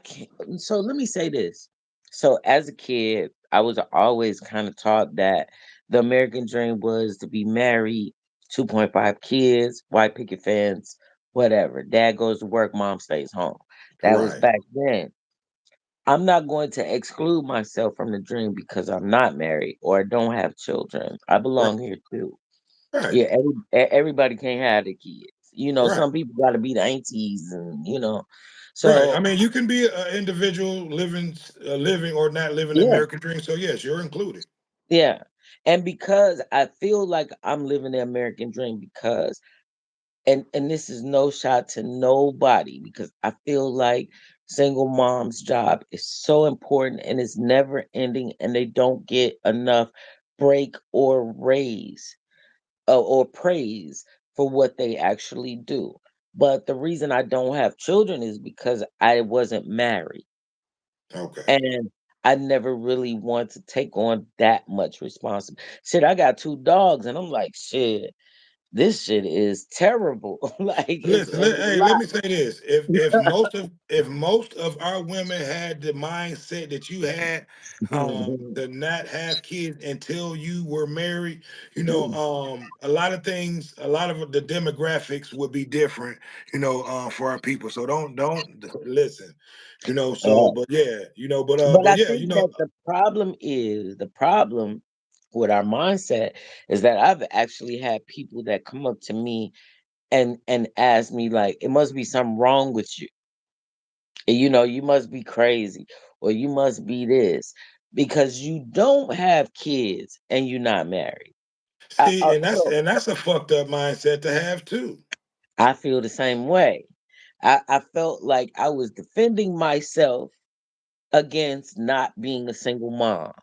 can't, so let me say this. So as a kid, I was always kind of taught that the American dream was to be married 2.5 kids, white picket fence, whatever. Dad goes to work, mom stays home. That was Right. back then. I'm not going to exclude myself from the dream because I'm not married or I don't have children. I Right. belong here too. Right. Yeah, everybody can't have the kids. Right. Some people got to be the aunties, and. Right. I So mean, you can be an individual living or not living the yeah, American dream. So yes, you're included. yeah, and because I feel like I'm living the American dream because, and this is no shot to nobody because I feel like single mom's job is so important and it's never ending, and they don't get enough break or raise or praise for what they actually do. But the reason I don't have children is because I wasn't married Okay. and I never really want to take on that much responsibility. Shit, I got 2 dogs and I'm like, shit, this shit is terrible. Like Listen, it's a hey, let lot. me say this: if most of our women had the mindset that you had, to not have kids until you were married, a lot of things, a lot of the demographics would be different, for our people. So don't listen, So, Yeah. but yeah, But but I yeah, think that the problem with our mindset is that I've actually had people that come up to me and ask me like, it must be something wrong with you. You must be crazy or you must be this because you don't have kids and you're not married. see, and that's So and that's a fucked up mindset to have too. I feel the same way. I felt like I was defending myself against not being a single mom.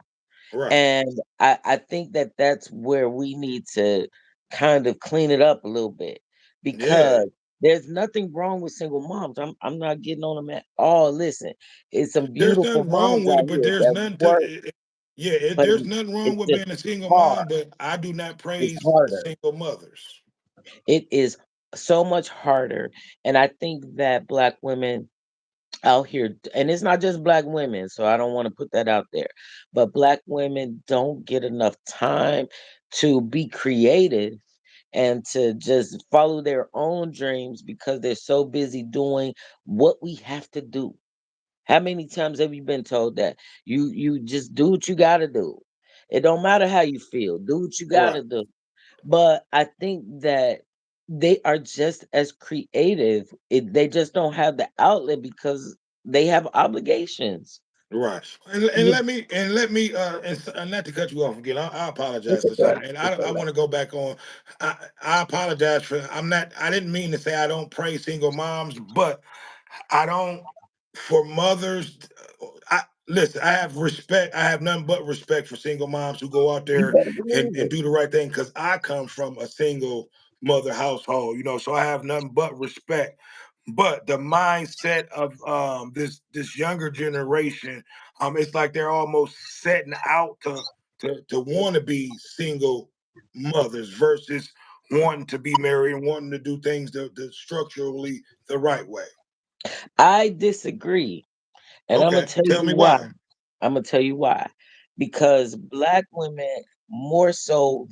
Right? And I think that that's where we need to kind of clean it up a little bit Yeah. because there's nothing wrong with single moms. I'm not getting on them at all. Listen, it's some There's beautiful nothing wrong moms with out it, but here there's that nothing work, to. Yeah, but there's nothing wrong it's with just being a single hard. mom, but I do not It's praise harder. single mothers. It is so much harder. And I think that black women out here, and it's not just black women, so I don't want to put that out there, but black women don't get enough time to be creative and to just follow their own dreams because they're so busy doing what we have to do. How many times have you been told that you just do what you got to do? It don't matter how you feel, do what you got Right, to do. But I think that they are just as creative. They just don't have the outlet because they have obligations. right. And You let me and not to cut you off again. I It's apologize because okay. I It's I all right. want to go back on. I apologize for I'm not. I didn't mean to say I don't praise single moms, but I don't for mothers. I listen. I have respect. I have nothing but respect for single moms who go out You there better and believe and it. do the right thing. Because I come from a single mother household, so I have nothing but respect. But the mindset of this younger generation, it's like they're almost setting out to want to be single mothers versus wanting to be married and wanting to do things the structurally the right way. I disagree, and I'm gonna Okay, tell tell you me why. why. I'm gonna tell you why. Because black women, more so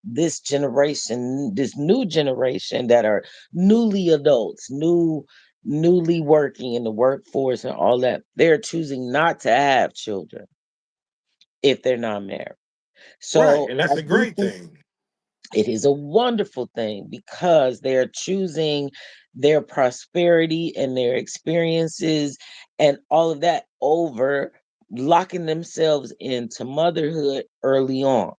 this generation, this new generation that are newly adults, newly working in the workforce and all that, they're choosing not to have children if they're not married. Right, So and I that's a do great think thing. it is a wonderful thing because they're choosing their prosperity and their experiences and all of that over locking themselves into motherhood early on.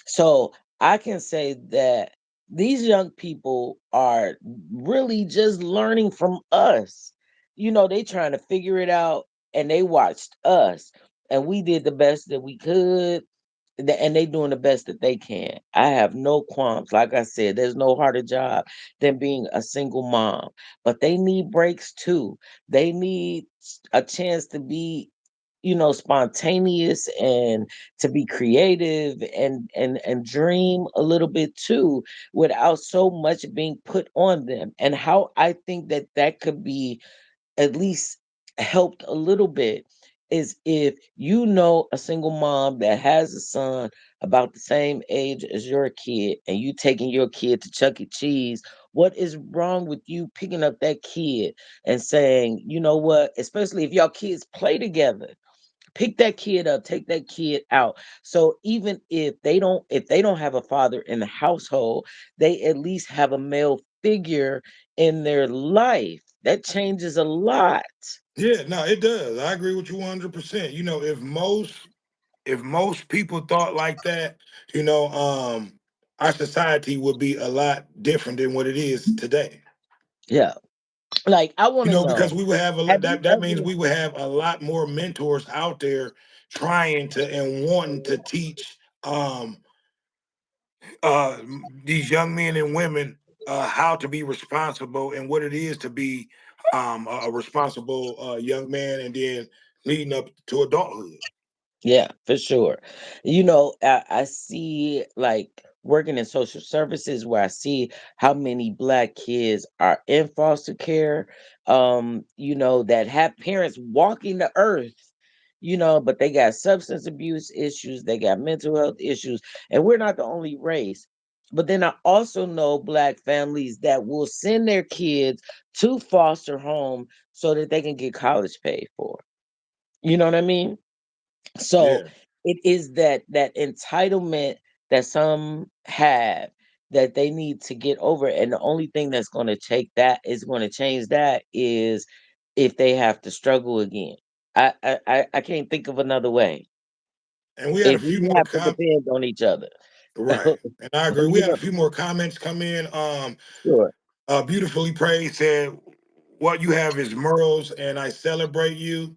So I can say that these young people are really just learning from us. They trying to figure it out and they watched us and we did the best that we could and they doing the best that they can. I have no qualms. Like I said, there's no harder job than being a single mom. But they need breaks too. They need a chance to be, spontaneous and to be creative and dream a little bit too without so much being put on them. And how I think that that could be at least helped a little bit is if you know a single mom that has a son about the same age as your kid and you taking your kid to Chuck E. Cheese, what is wrong with you picking up that kid and saying, you know what, especially if y'all kids play together, pick that kid up, take that kid out. So even if they don't have a father in the household, they at least have a male figure in their life. That changes a lot. Yeah, no, it does. I agree with you 100%. If most people thought like that, our society would be a lot different than what it is today. Yeah. Like I want to Because know, we would have a have lot you that means ever we would have a lot more mentors out there trying to and wanting to teach these young men and women how to be responsible and what it is to be a responsible young man and then leading up to adulthood. Yeah, for sure. I see like working in social services where I see how many black kids are in foster care, that have parents walking the earth, but they got substance abuse issues, they got mental health issues, and we're not the only race. But then I also know black families that will send their kids to foster home so that they can get college paid for. You know what I mean? So Yeah. it is that entitlement that some have that they need to get over. And the only thing that's going to take that is going to change that is if they have to struggle again. I can't think of another way. And we had a If few we more have to depend on each other. right. And I agree. We you had a know, few more comments come in. sure. Beautifully praised said, "What you have is morals, and I celebrate you."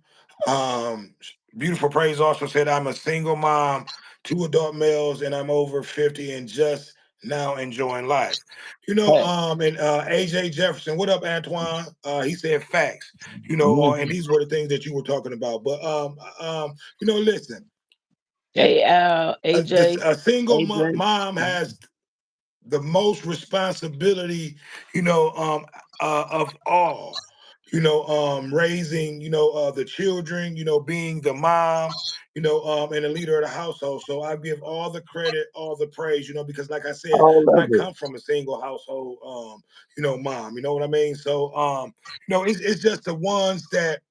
Beautiful praise also said, "I'm a single mom, two adult males, and I'm over 50 and just now enjoying life." Hey. And AJ Jefferson, what up, Antoine? He said facts. And Mhm. these were the things that you were talking about. But listen, Hey, AJ, a single AJ. mom has the most responsibility, you know, um, of all, raising, the children, being the mom, and the leader of the household. So I give all the credit, all the praise, because like I said, All I of it. come from a single household, mom, you know what I mean? So, it's just the ones that,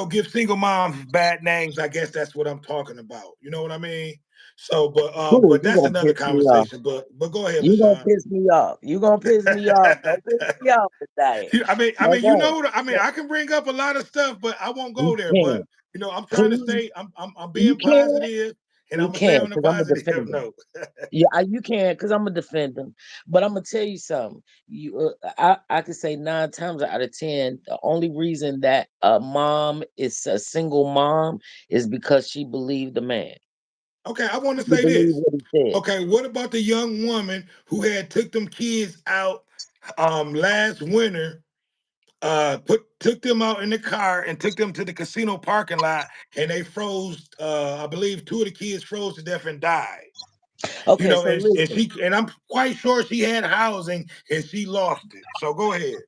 give single moms bad names. I guess that's what I'm talking about. You know what I mean? So, Ooh, but you that's gonna another piss me off. conversation. But go ahead, You gonna Lashawn. piss me off. You gonna piss me off. Don't piss me off today. Okay. I can bring up a lot of stuff, but I won't You go there. But can. I'm trying to Please. stay. I'm You being can. positive, and I'm You gonna stay can, on the because I'm a positive defender. note. Yeah, you can, because I'm a defender. But I'm gonna tell you something. I could say 9 times out of 10, the only reason that a mom is a single mom is because she believed the man. Okay, I want to She say believed this. what he said. Okay, what about the young woman who had took them kids out last winter, put took them out in the car and took them to the casino parking lot, and they froze, I believe two of the kids froze to death and died. Okay, so listen. And I'm quite sure she had housing and she lost it. So go ahead.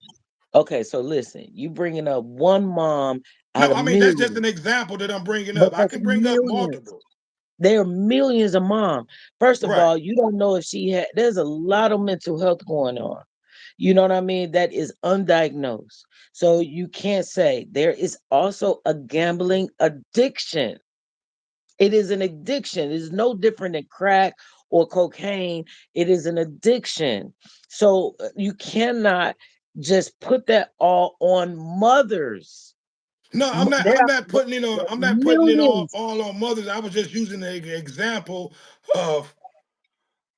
Okay, so listen. You bringing up one mom out No, of I mean that's just an millions, example that I'm bringing but up. I that's can bring up millions. multiple. There are millions of moms. First of Right. all, you don't know if she had. There's a lot of mental health going on. You know what I mean? That is undiagnosed. So you can't say. There is also a gambling addiction. It is an addiction. It is no different than crack or cocaine. It is an addiction. So you cannot just put that all on mothers. No, There are I'm not putting it millions. all on mothers. I was just using the example of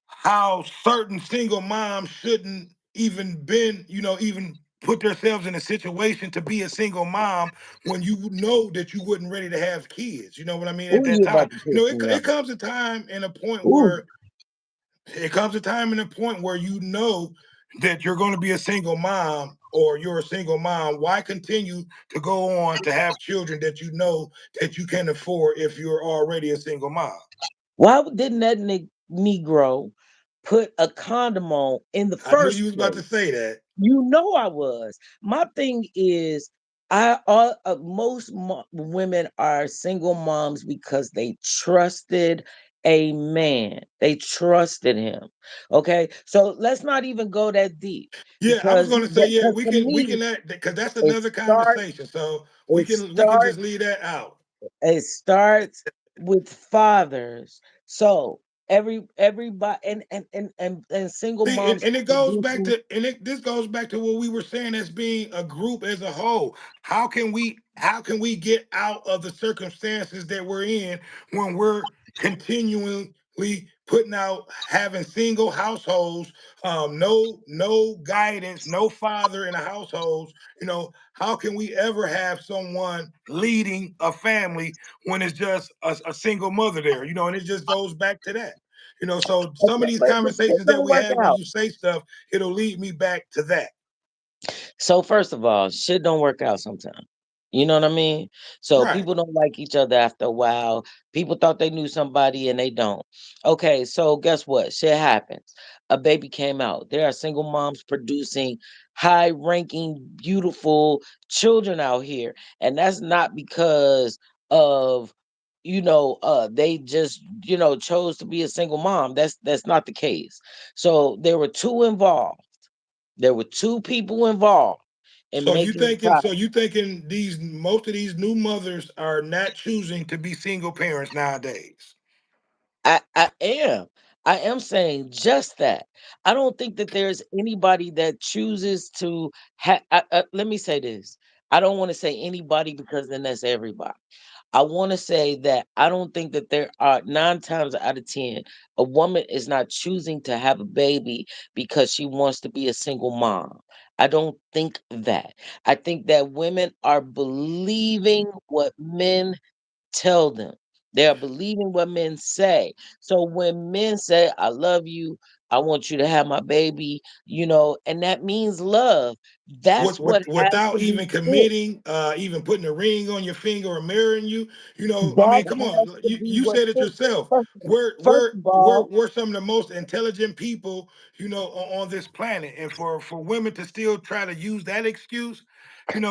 how certain single moms shouldn't even put themselves in a situation to be a single mom when you know that you wasn't ready to have kids. You know what I mean? At Ooh, that you time, about to piss me it off. comes a time and a point Ooh, where you know that you're going to be a single mom or you're a single mom. Why continue to go on to have children that you know that you can afford if you're already a single mom? why didn't that Negro put a condom on in the I knew you first was about to place? say that. You know I was. My thing is, most women are single moms because they trusted a man. They trusted him. Okay, so let's not even go that deep Yeah, I was because going to say, yeah, because to we me can act because that's it another starts conversation. So it we can starts just leave that out. it starts with fathers. So everybody and single See, moms and it goes back producing. to this goes back to what we were saying as being a group as a whole. How can we get out of the circumstances that we're in when we're continually putting out having single households, no guidance, no father in the households. How can we ever have someone leading a family when it's just a single mother there? And it just goes back to that. So some of these But shit conversations that don't we work have when out. you say stuff, it'll lead me back to that. So first of all, shit don't work out sometimes. You know what I mean? So Right. people don't like each other after a while. People thought they knew somebody and they don't. Okay, so guess what? Shit happens. A baby came out. There are single moms producing high ranking, beautiful children out here. And that's not because of they just chose to be a single mom. That's not the case. So there were two people involved in making the So product. you thinking these most of these new mothers are not choosing to be single parents nowadays? I am. I am saying just that. I don't think that there's anybody that chooses to let me say this. I don't want to say anybody because then that's everybody. I want to say that I don't think that there are 9 times out of 10, a woman is not choosing to have a baby because she wants to be a single mom. I don't think that. I think that women are believing what men tell them. They are believing what men say. So when men say, I love you, I want you to have my baby, and that means love. That's what has Without to be even said. committing, even putting a ring on your finger or marrying you. I That mean, come has on, to you be you what said it took place. yourself. First of all, We're some of the most intelligent people, on this planet, and for women to still try to use that excuse,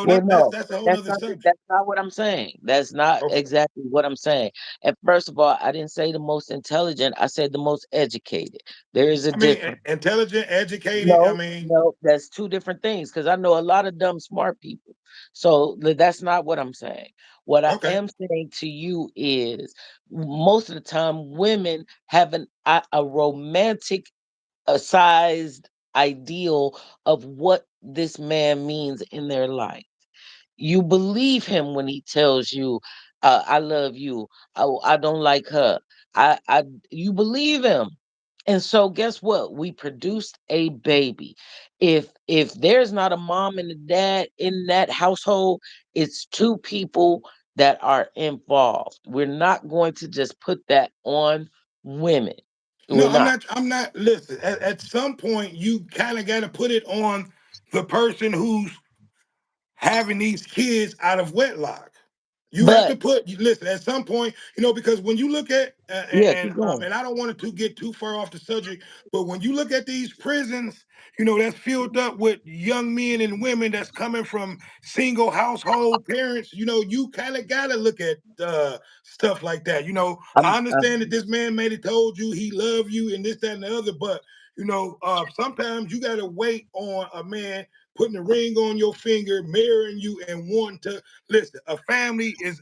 well, no, that's a whole nother subject. that's not what I'm saying. That's not Okay, exactly what I'm saying. And first of all, I didn't say the most intelligent. I said the most educated. There is a I mean, difference. intelligent, educated. I No, mean, no, that's two different things. Because I know a lot of dumb, smart people. So that's not what I'm saying. What I okay. am saying to you is, most of the time, women have a romantic sized ideal of what this man means in their life. You believe him when he tells you, "I love you." I don't like her. I you believe him, and so guess what? We produced a baby. If there's not a mom and a dad in that household, it's two people that are involved. We're not going to just put that on women. No, We're not. I'm not. Listen, at some point, you kind of got to put it on the person who's having these kids out of wedlock. You have But to listen at some point, because when you look at yeah, keep and going. I don't want to get too far off the subject, but when you look at these prisons, that's filled up with young men and women that's coming from single household parents. You kind of got to look at stuff like that. I I'm understand that this man may have told you he loved you and this, that, and the other, but sometimes you got to wait on a man putting a ring on your finger, marrying you, and wanting to listen. A family is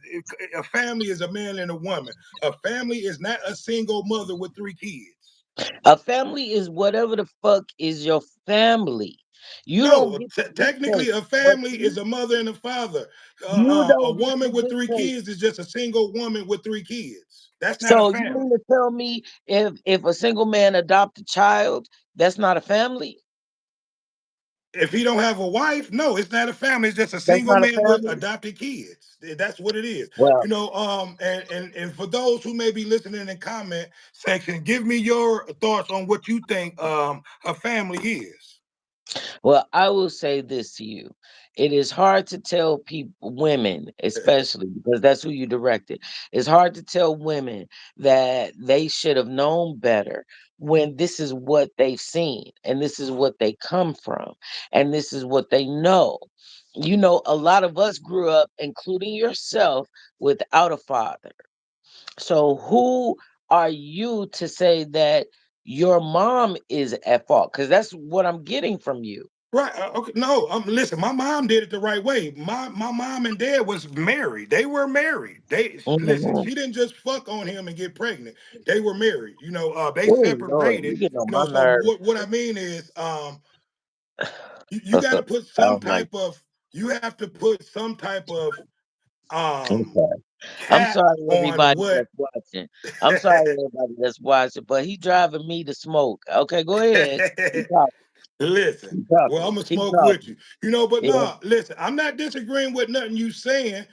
a man and a woman. A family is not a single mother with 3 kids. A family is whatever the fuck is your family. You don't No, get to technically, dictate. a But family is a mother and a father. you A don't get to woman with three dictate. kids is just a single woman with 3 kids. That's not a So you family. mean to tell me if a single man adopt a child, that's not a family? If he don't have a wife, no, it's not a family. It's just a That's single not a man with family? adopted kids. That's what it is. Well, And for those who may be listening in the comment section, give me your thoughts on what you think a family is. Well, I will say this to you. It is hard to tell people, women especially, because that's who you directed. It's hard to tell women that they should have known better when this is what they've seen and this is what they come from and this is what they know. A lot of us grew up, including yourself, without a father. So who are you to say that your mom is at fault? Because that's what I'm getting from you. Right. Okay. No. Listen. My mom did it the right way. My mom and dad was married. They were married. They listen. Mhm. She didn't just fuck on him and get pregnant. They were married. They Oh Lord, separated. you getting on You my know. So nerves. what I mean is, you got to put some Oh my. type of. You have to put some type of um Okay. I'm cap sorry, on everybody what. that's watching. I'm sorry, everybody that's watching, but he driving me to smoke. Okay, go ahead. Keep talking. Listen, Keep well, I'm talking. gonna Keep smoke with talking. you, but Yeah. no, listen, I'm not disagreeing with nothing you saying.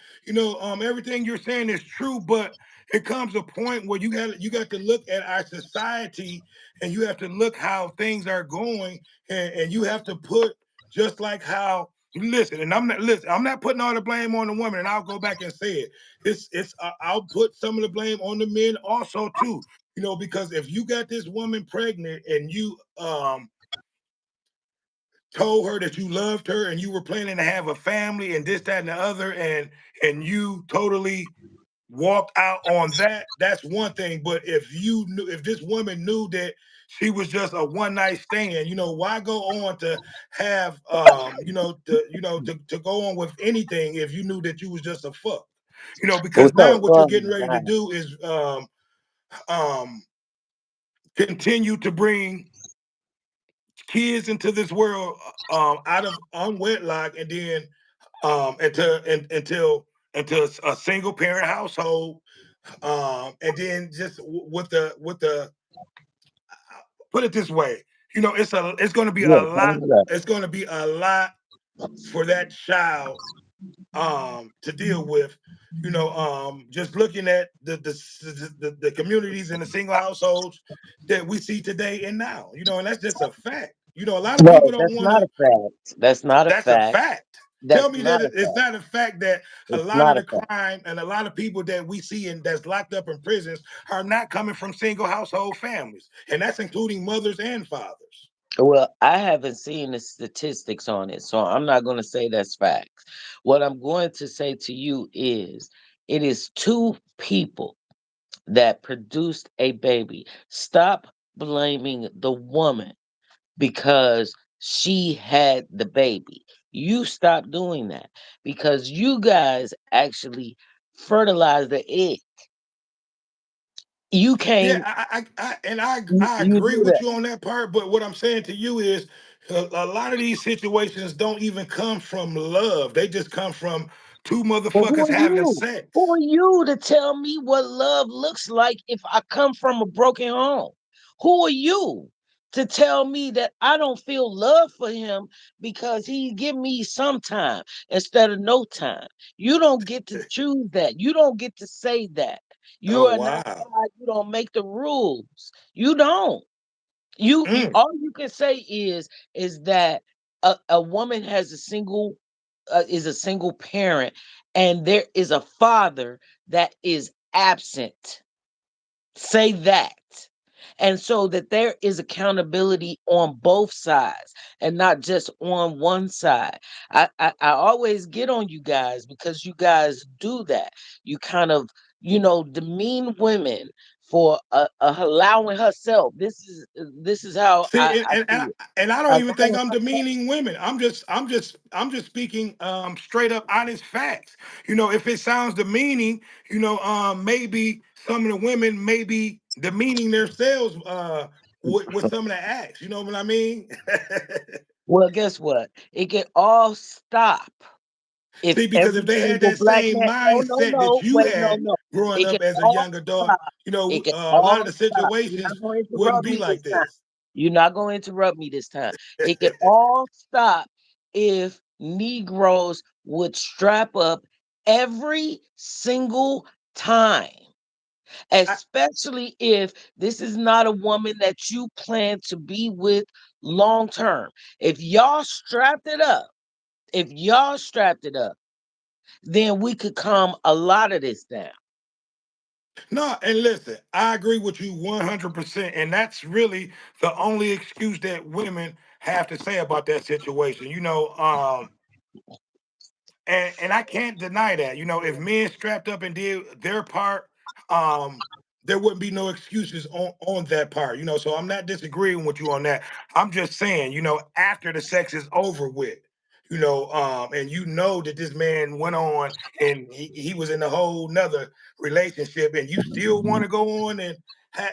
Everything you're saying is true, but it comes a point where you got to look at our society, and you have to look how things are going, and you have to put just like how. Listen, and I'm not putting all the blame on the woman, and I'll go back and say it. I'll put some of the blame on the men also too. Because if you got this woman pregnant and you told her that you loved her and you were planning to have a family and this, that, and the other, and you totally walked out on that, that's one thing. But if this woman knew that she was just a one night stand, why go on to have to go on with anything if you knew that you was just a fuck? Well, Because now so, what you're oh getting my ready to God. do is um continue to bring kids into this world out of unwedlock, and then until a single parent household, and then just with the put it this way, it's going to be a Yeah, lot. thumbs it up. It's going to be a lot for that child to deal with. Just looking at the communities and the single households that we see today and now, and that's just a fact. A lot of No, people don't that's want not to. a fact. That's not a That's a fact. fact. Tell That's me not that a it's fact. not a fact that a It's lot of not a the fact. crime and a lot of people that we see and that's locked up in prisons are not coming from single household families, and that's including mothers and fathers. Well, I haven't seen the statistics on it, so I'm not going to say that's facts. What I'm going to say to you is it is two people that produced a baby. Stop blaming the woman because she had the baby. You stop doing that because you guys actually fertilized the egg. You Yeah, came, I you agree do with that. you on that part. But what I'm saying to you is, a lot of these situations don't even come from love. They just come from two But who motherfuckers are having you? Who sex. are you to tell me what love looks like if I come from a broken home? Who are you to tell me that I don't feel love for him because he give me some time instead of no time? You don't get to choose that. You don't get to say that. You Oh are not wow. God. You don't make the rules. You don't. You Mm. all you can say is that a woman has a single is a single parent and there is a father that is absent. Say that. And so that there is accountability on both sides and not just on one side. I always get on you guys because you guys do that. You kind of, demean women for allowing herself. This is how See, I see it. and I don't even think Allowing I'm demeaning women. I'm just speaking straight up honest facts. If it sounds demeaning, maybe some of the women may be demeaning themselves with some of the acts. You know what I mean? Well, guess what? It can all stop if See, because if every they had single that black same man. No, no, mindset that no. you Wait, no, had no. growing It can up as a all young adult, stop. It can a lot all of the stop. You're not situations going to wouldn't interrupt be me like this time. this. You're not going to interrupt me this time. It can all stop if Negroes would strap up every single time, especially if this is not a woman that you plan to be with long term. If y'all strapped it up, if y'all strapped it up, then we could calm a lot of this down. No, and listen, I agree with you 100%. And that's really the only excuse that women have to say about that situation. And I can't deny that. If men strapped up and did their part, um, there wouldn't be no excuses on that part, so I'm not disagreeing with you on that. I'm just saying, after the sex is over with, and that this man went on and he was in a whole nother relationship, and you still want to go on and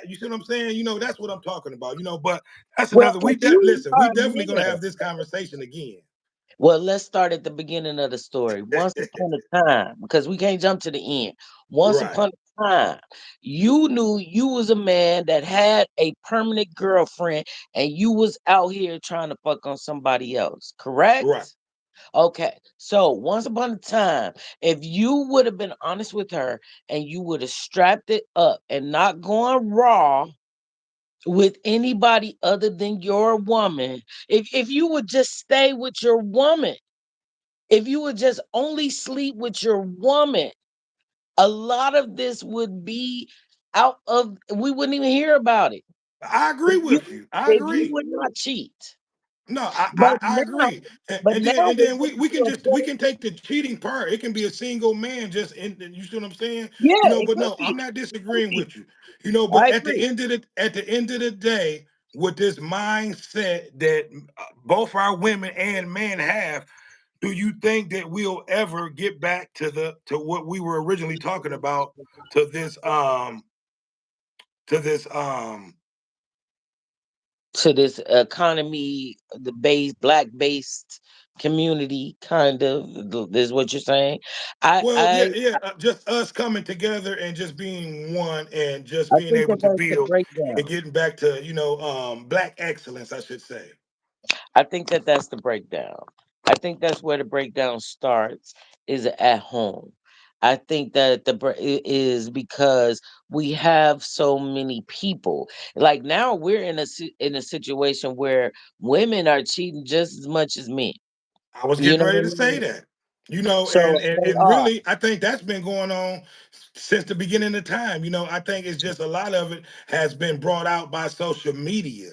you see what I'm saying? That's what I'm talking about, but that's Well, another if you listen, we are a definitely gonna man, have this conversation again. well, let's start at the beginning of the story. Once upon a time, because we can't jump to the end. Once Right, upon a time, you knew you was a man that had a permanent girlfriend and you was out here trying to fuck on somebody else, right. correct? Okay. So once upon a time, if you would have been honest with her and you would have strapped it up and not going raw with anybody other than your woman, if you would just stay with your woman, if you would just only sleep with your woman, a lot of this would be out of, we wouldn't even hear about it. I agree If you with you. I if you agree. would not cheat. No, I, But I, I now, agree. And, but and now then and we're then we, getting we can to a just we point. can take the cheating part. It can be a single man just in, you see what I'm saying? Yeah, it But could no, I'm be. not It could disagreeing be. with you. But I agree. at the end of the day, with this mindset that both our women and men have, do you think that we'll ever get back to what we were originally talking about, to this to this To this economy, the base black based community, kind of, is what you're saying. Well, yeah, I yeah, just us coming together and just being one and just I being think able that to that's the build and breakdown. getting back to, black excellence, I should say. I think that that's the breakdown. I think that's where the breakdown starts, is at home. I think that is because we have so many people. Like now we're in in a situation where women are cheating just as much as men. I was You getting know ready what to I say mean? that. So they And are. really, I think that's been going on since the beginning of time. I think it's just a lot of it has been brought out by social media.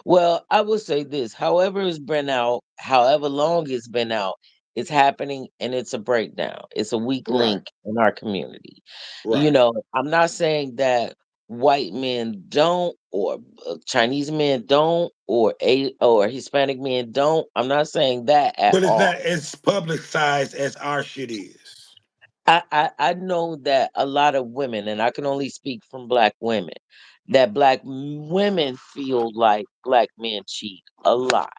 Well, I will say this, however it's been out, however long it's been out, it's happening and it's a breakdown. It's a weak Right, link in our community. right. I'm not saying that white men don't, or Chinese men don't, or Hispanic men don't. I'm not saying that at But it's all. not as publicized as our shit is. I know that a lot of women, and I can only speak from black women, that women feel like black men cheat a lot.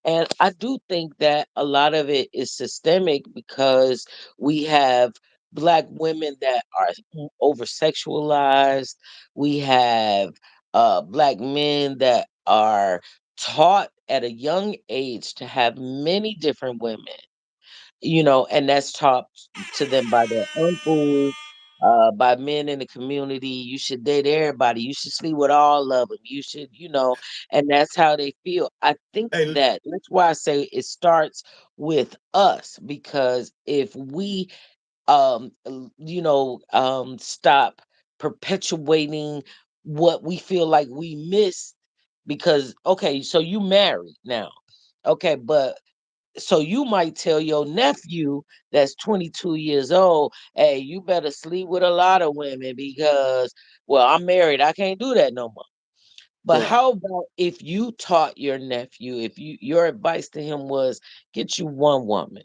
And I do think that a lot of it is systemic because we have black women that are over sexualized. We have black men that are taught at a young age to have many different women, and that's taught to them by their uncles, by men in the community. You should date everybody. You should sleep with all of them. You should, and that's how they feel. I think Hey, that's why I say it starts with us, because if we, stop perpetuating what we feel like we missed, because okay, so you married now, okay, but so you might tell your nephew that's 22 years old, hey, you better sleep with a lot of women because, well, I'm married. I can't do that no more. But right. how about if you taught your nephew, if your advice to him was get you one woman,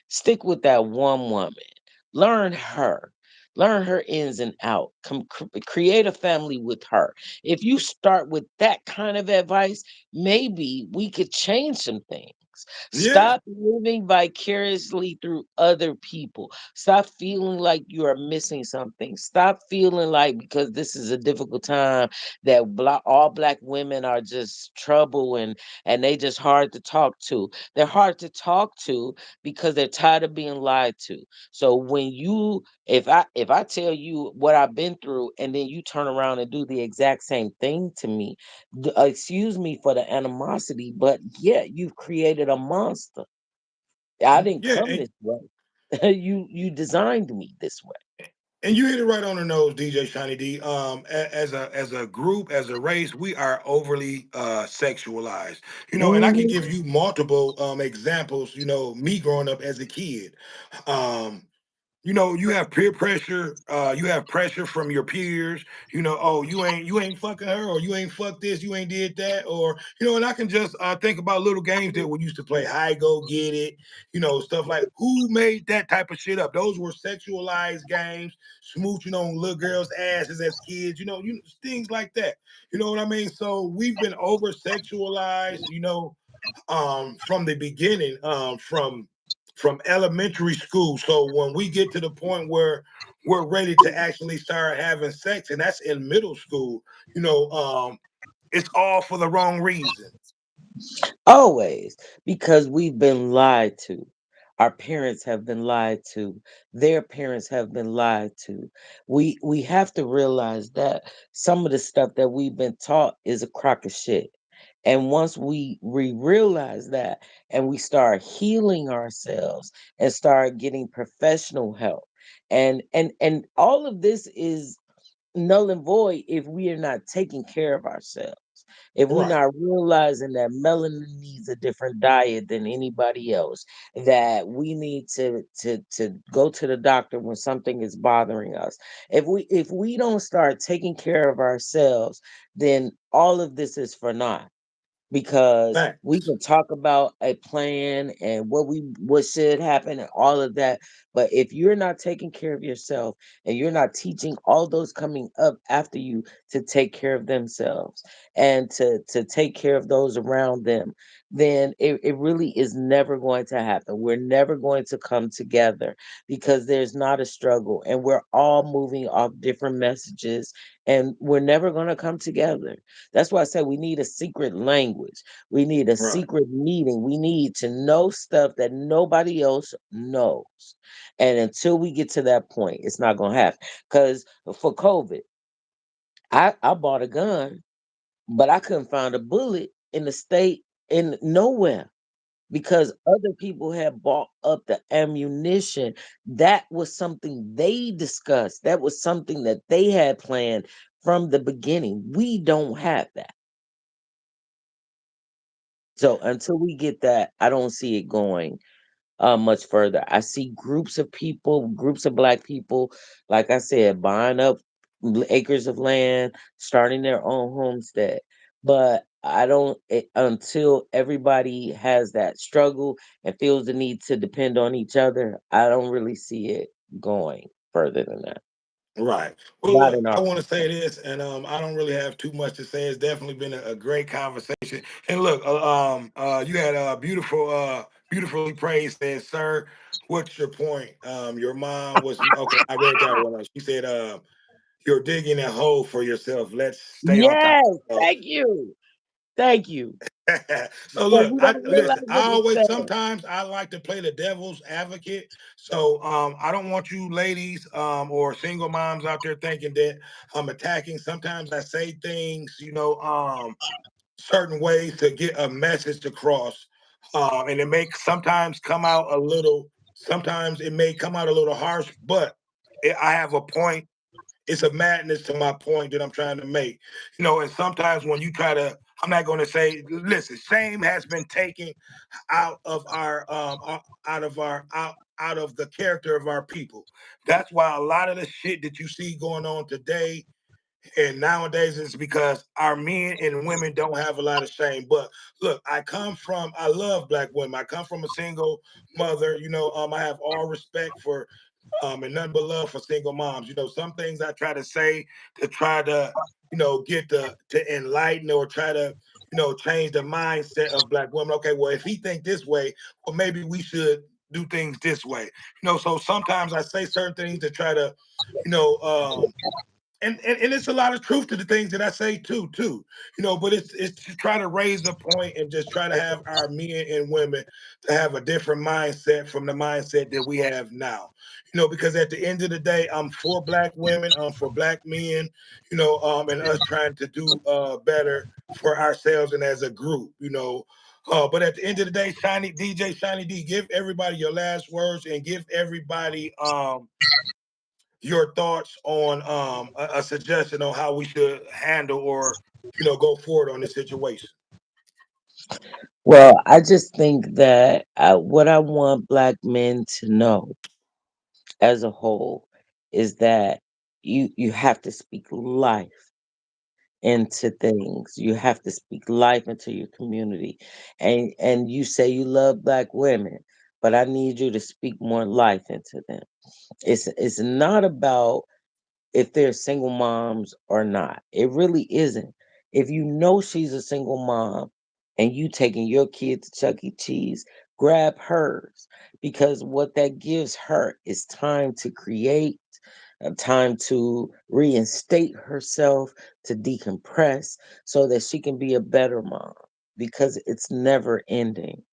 stick with that one woman, learn her. Learn her ins and out. Create a family with her. If you start with that kind of advice, maybe we could change some things. Yeah. Stop living vicariously through other people. Stop feeling like you are missing something. Stop feeling like because this is a difficult time that all black women are just trouble, and they just hard to talk to. They're hard to talk to because they're tired of being lied to. So when you if I tell you what I've been through and then you turn around and do the exact same thing to me, excuse me for the animosity, but yeah, you've created a monster. I didn't Yeah. come this way. You designed me this way. And you hit it right on the nose, DJ Shiny D. As a group, as a race, we are overly sexualized. And I can Mhm. give you multiple examples. Me growing up as a kid. Um, you have peer pressure, you have pressure from your peers, oh, you ain't fucking her, or you ain't fucked this, you ain't did that, or and I can just think about little games that we used to play, high go get it, stuff like, who made that type of shit up? Those were sexualized games, smooching on little girls' asses as kids, things like that. You know what I mean? So we've been over sexualized, from the beginning, from elementary school. So when we get to the point where we're ready to actually start having sex, and that's in middle school, it's all for the wrong reason. Always, because we've been lied to. Our parents have been lied to. Their parents have been lied to. We have to realize that some of the stuff that we've been taught is a crock of shit. And once we realize that and we start healing ourselves and start getting professional help. And all of this is null and void if we are not taking care of ourselves. If we're Right. not realizing that melanin needs a different diet than anybody else, that we need to go to the doctor when something is bothering us. If we don't start taking care of ourselves, then all of this is for naught, because we Facts. can talk about a plan and what should happen and all of that, but if you're not taking care of yourself and you're not teaching all those coming up after you to take care of themselves and to take care of those around them, then it really is never going to happen. We're never going to come together because there's not a struggle and we're all moving off different messages, and we're never going to come together. That's why I said we need a secret language. We need a Right. secret meeting. We need to know stuff that nobody else knows. And until we get to that point, it's not going to happen. Because for COVID, I bought a gun, but I couldn't find a bullet in the state, in nowhere, because other people had bought up the ammunition. That was something they discussed. That was something that they had planned from the beginning. We don't have that. So until we get that, I don't see it going much further. I see groups of people, groups of black people, like I said, buying up acres of land, starting their own homestead. But I don't until everybody has that struggle and feels the need to depend on each other. I don't really see it going further than that. Right. Well, Not look, in I our want to say this, and I don't really have too much to say. It's definitely been a great conversation. And look, you had a beautifully praised. Said, "Sir, what's your point? Your mom was okay. I read that one. She said, you're digging a hole for yourself. Let's stay on top Yes, of thank you. Thank you. so Because look, we I don't realize listen. what I we're always saying. sometimes I like to play the devil's advocate. So I don't want you ladies or single moms out there thinking that I'm attacking. Sometimes I say things, certain ways to get a message across, and it may sometimes come out a little. Sometimes it may come out a little harsh, but I have a point. It's a madness to my point that I'm trying to make. And sometimes when you try to, I'm not going to say, listen, shame has been taken out of our, out of the character of our people. That's why a lot of the shit that you see going on today and nowadays is because our men and women don't have a lot of shame. But look, I love black women. I come from a single mother. I have all respect for and nothing but love for single moms. Some things I try to say to try to, get to enlighten or try to, change the mindset of black women. Okay, well, if he think this way, well, maybe we should do things this way. So sometimes I say certain things to try to, you know, and it's a lot of truth to the things that I say too. But it's to try to raise the point and just try to have our men and women to have a different mindset from the mindset that we have now. Because at the end of the day, I'm for black women, I'm for black men, and us trying to do better for ourselves and as a group. But at the end of the day, Shiny D, give everybody your last words and give everybody your thoughts on a suggestion on how we should handle or go forward on this situation. Well, I just think that what I want black men to know as a whole is that you have to speak life into things. You have to speak life into your community. And you say you love black women, but I need you to speak more life into them. It's not about if they're single moms or not. It really isn't. If you know she's a single mom and you taking your kid to Chuck E. Cheese, grab hers, because what that gives her is time to create, time to reinstate herself, to decompress so that she can be a better mom, because it's never ending.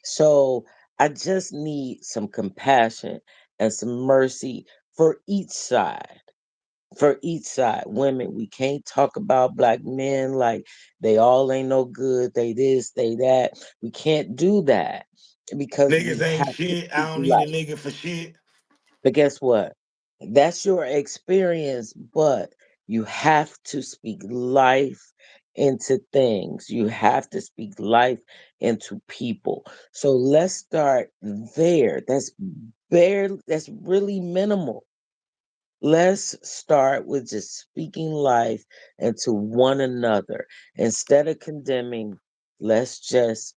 So I just need some compassion and some mercy for each side. For each side. Women, we can't talk about black men like they all ain't no good, they this, they that. We can't do that because we Niggas ain't have to shit. speak I don't need a life. nigga for shit. But guess what? That's your experience, but you have to speak life into things. You have to speak life into people. So let's start there. That's really minimal. Let's start with just speaking life into one another. Instead of condemning, let's just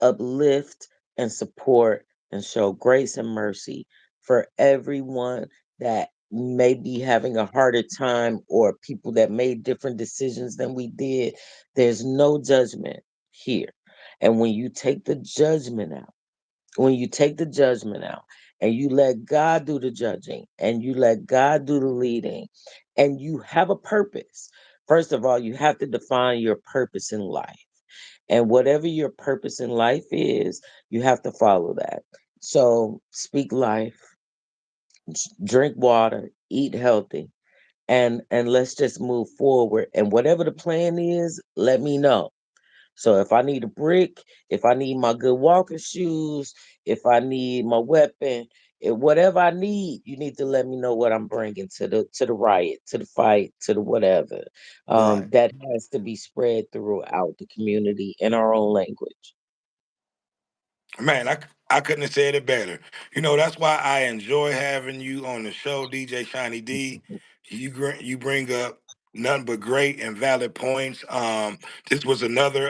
uplift and support and show grace and mercy for everyone that may be having a harder time, or people that made different decisions than we did. There's no judgment here. And when you take the judgment out and you let God do the judging and you let God do the leading, and you have a purpose. First of all, you have to define your purpose in life. And whatever your purpose in life is, you have to follow that. So speak life, drink water, eat healthy, and let's just move forward. And whatever the plan is, let me know. So if I need a brick, if I need my good walking shoes, if I need my weapon, whatever I need, you need to let me know what I'm bringing to the riot, to the fight, to the whatever. Right. That has to be spread throughout the community in our own language. Man, I couldn't have said it better. That's why I enjoy having you on the show, DJ Shiny D. You bring up nothing but great and valid points. This was another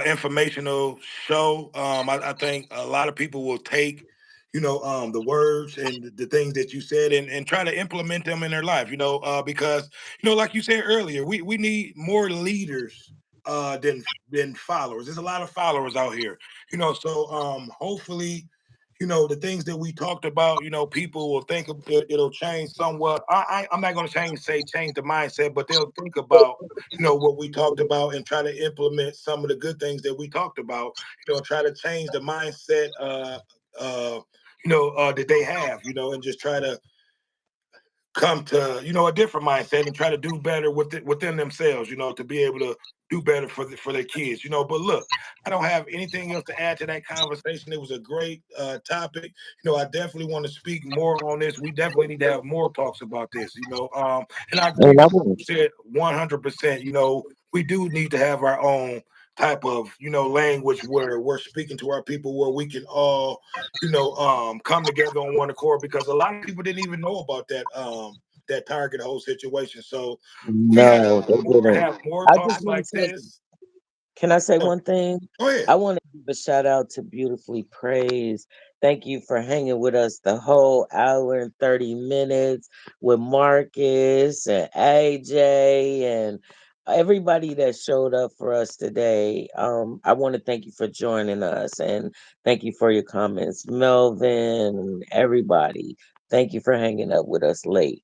informational show. I think a lot of people will take, the words and the things that you said, and try to implement them in their life. Because like you said earlier, we need more leaders than followers. There's a lot of followers out here. So hopefully, the things that we talked about, people will think it'll change somewhat. I'm not going to change the mindset, but they'll think about what we talked about and try to implement some of the good things that we talked about. Try to change the mindset uh that they have, and just try to come to a different mindset and try to do better within themselves, to be able to do better for their kids. But look, I don't have anything else to add to that conversation. It was a great topic. I definitely want to speak more on this. We definitely need to have more talks about this. And I agree And with I what want you said 100%. We do need to have our own type of language where we're speaking to our people, where we can all come together on one accord, because a lot of people didn't even know about that Target whole situation. So we gotta no, they didn't. have more I talks just want like to say, this. can I say Go one thing? go ahead. I want to give a shout out to Beautifully Praised. Thank you for hanging with us the whole hour and 30 minutes with Marcus and AJ and everybody that showed up for us today. I want to thank you for joining us, and thank you for your comments, Melvin, and everybody. Thank you for hanging up with us late.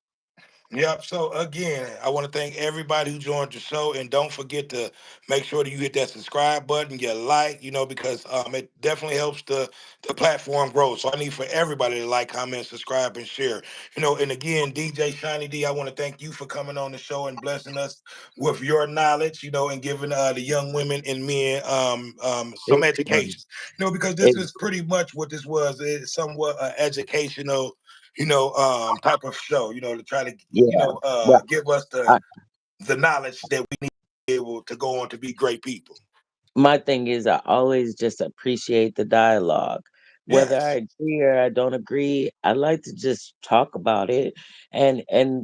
Yep. So again, I want to thank everybody who joined the show, and don't forget to make sure that you hit that subscribe button, you like, because it definitely helps the platform grow. So I need for everybody to like, comment, subscribe, and share. And again, DJ Shiny D, I want to thank you for coming on the show and blessing us with your knowledge, and giving the young women and men some It education. was. Because this It, is pretty much what this was. It's somewhat educational type of show, to try to, yeah. Well, give us I, the knowledge that we need to be able to go on to be great people. my thing is, I always just appreciate the dialogue. whether I Yes. agree or I don't agree, I like to just talk about it. And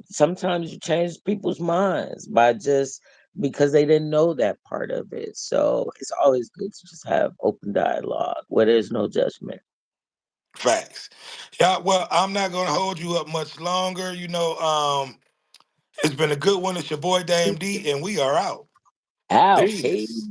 sometimes you change people's minds by just because they didn't know that part of it. So it's always good to just have open dialogue where there's no judgment. Facts. Yeah, well, I'm not gonna hold you up much longer. It's been a good one. It's your boy Dame D, and we are out. Out, Peace. peace.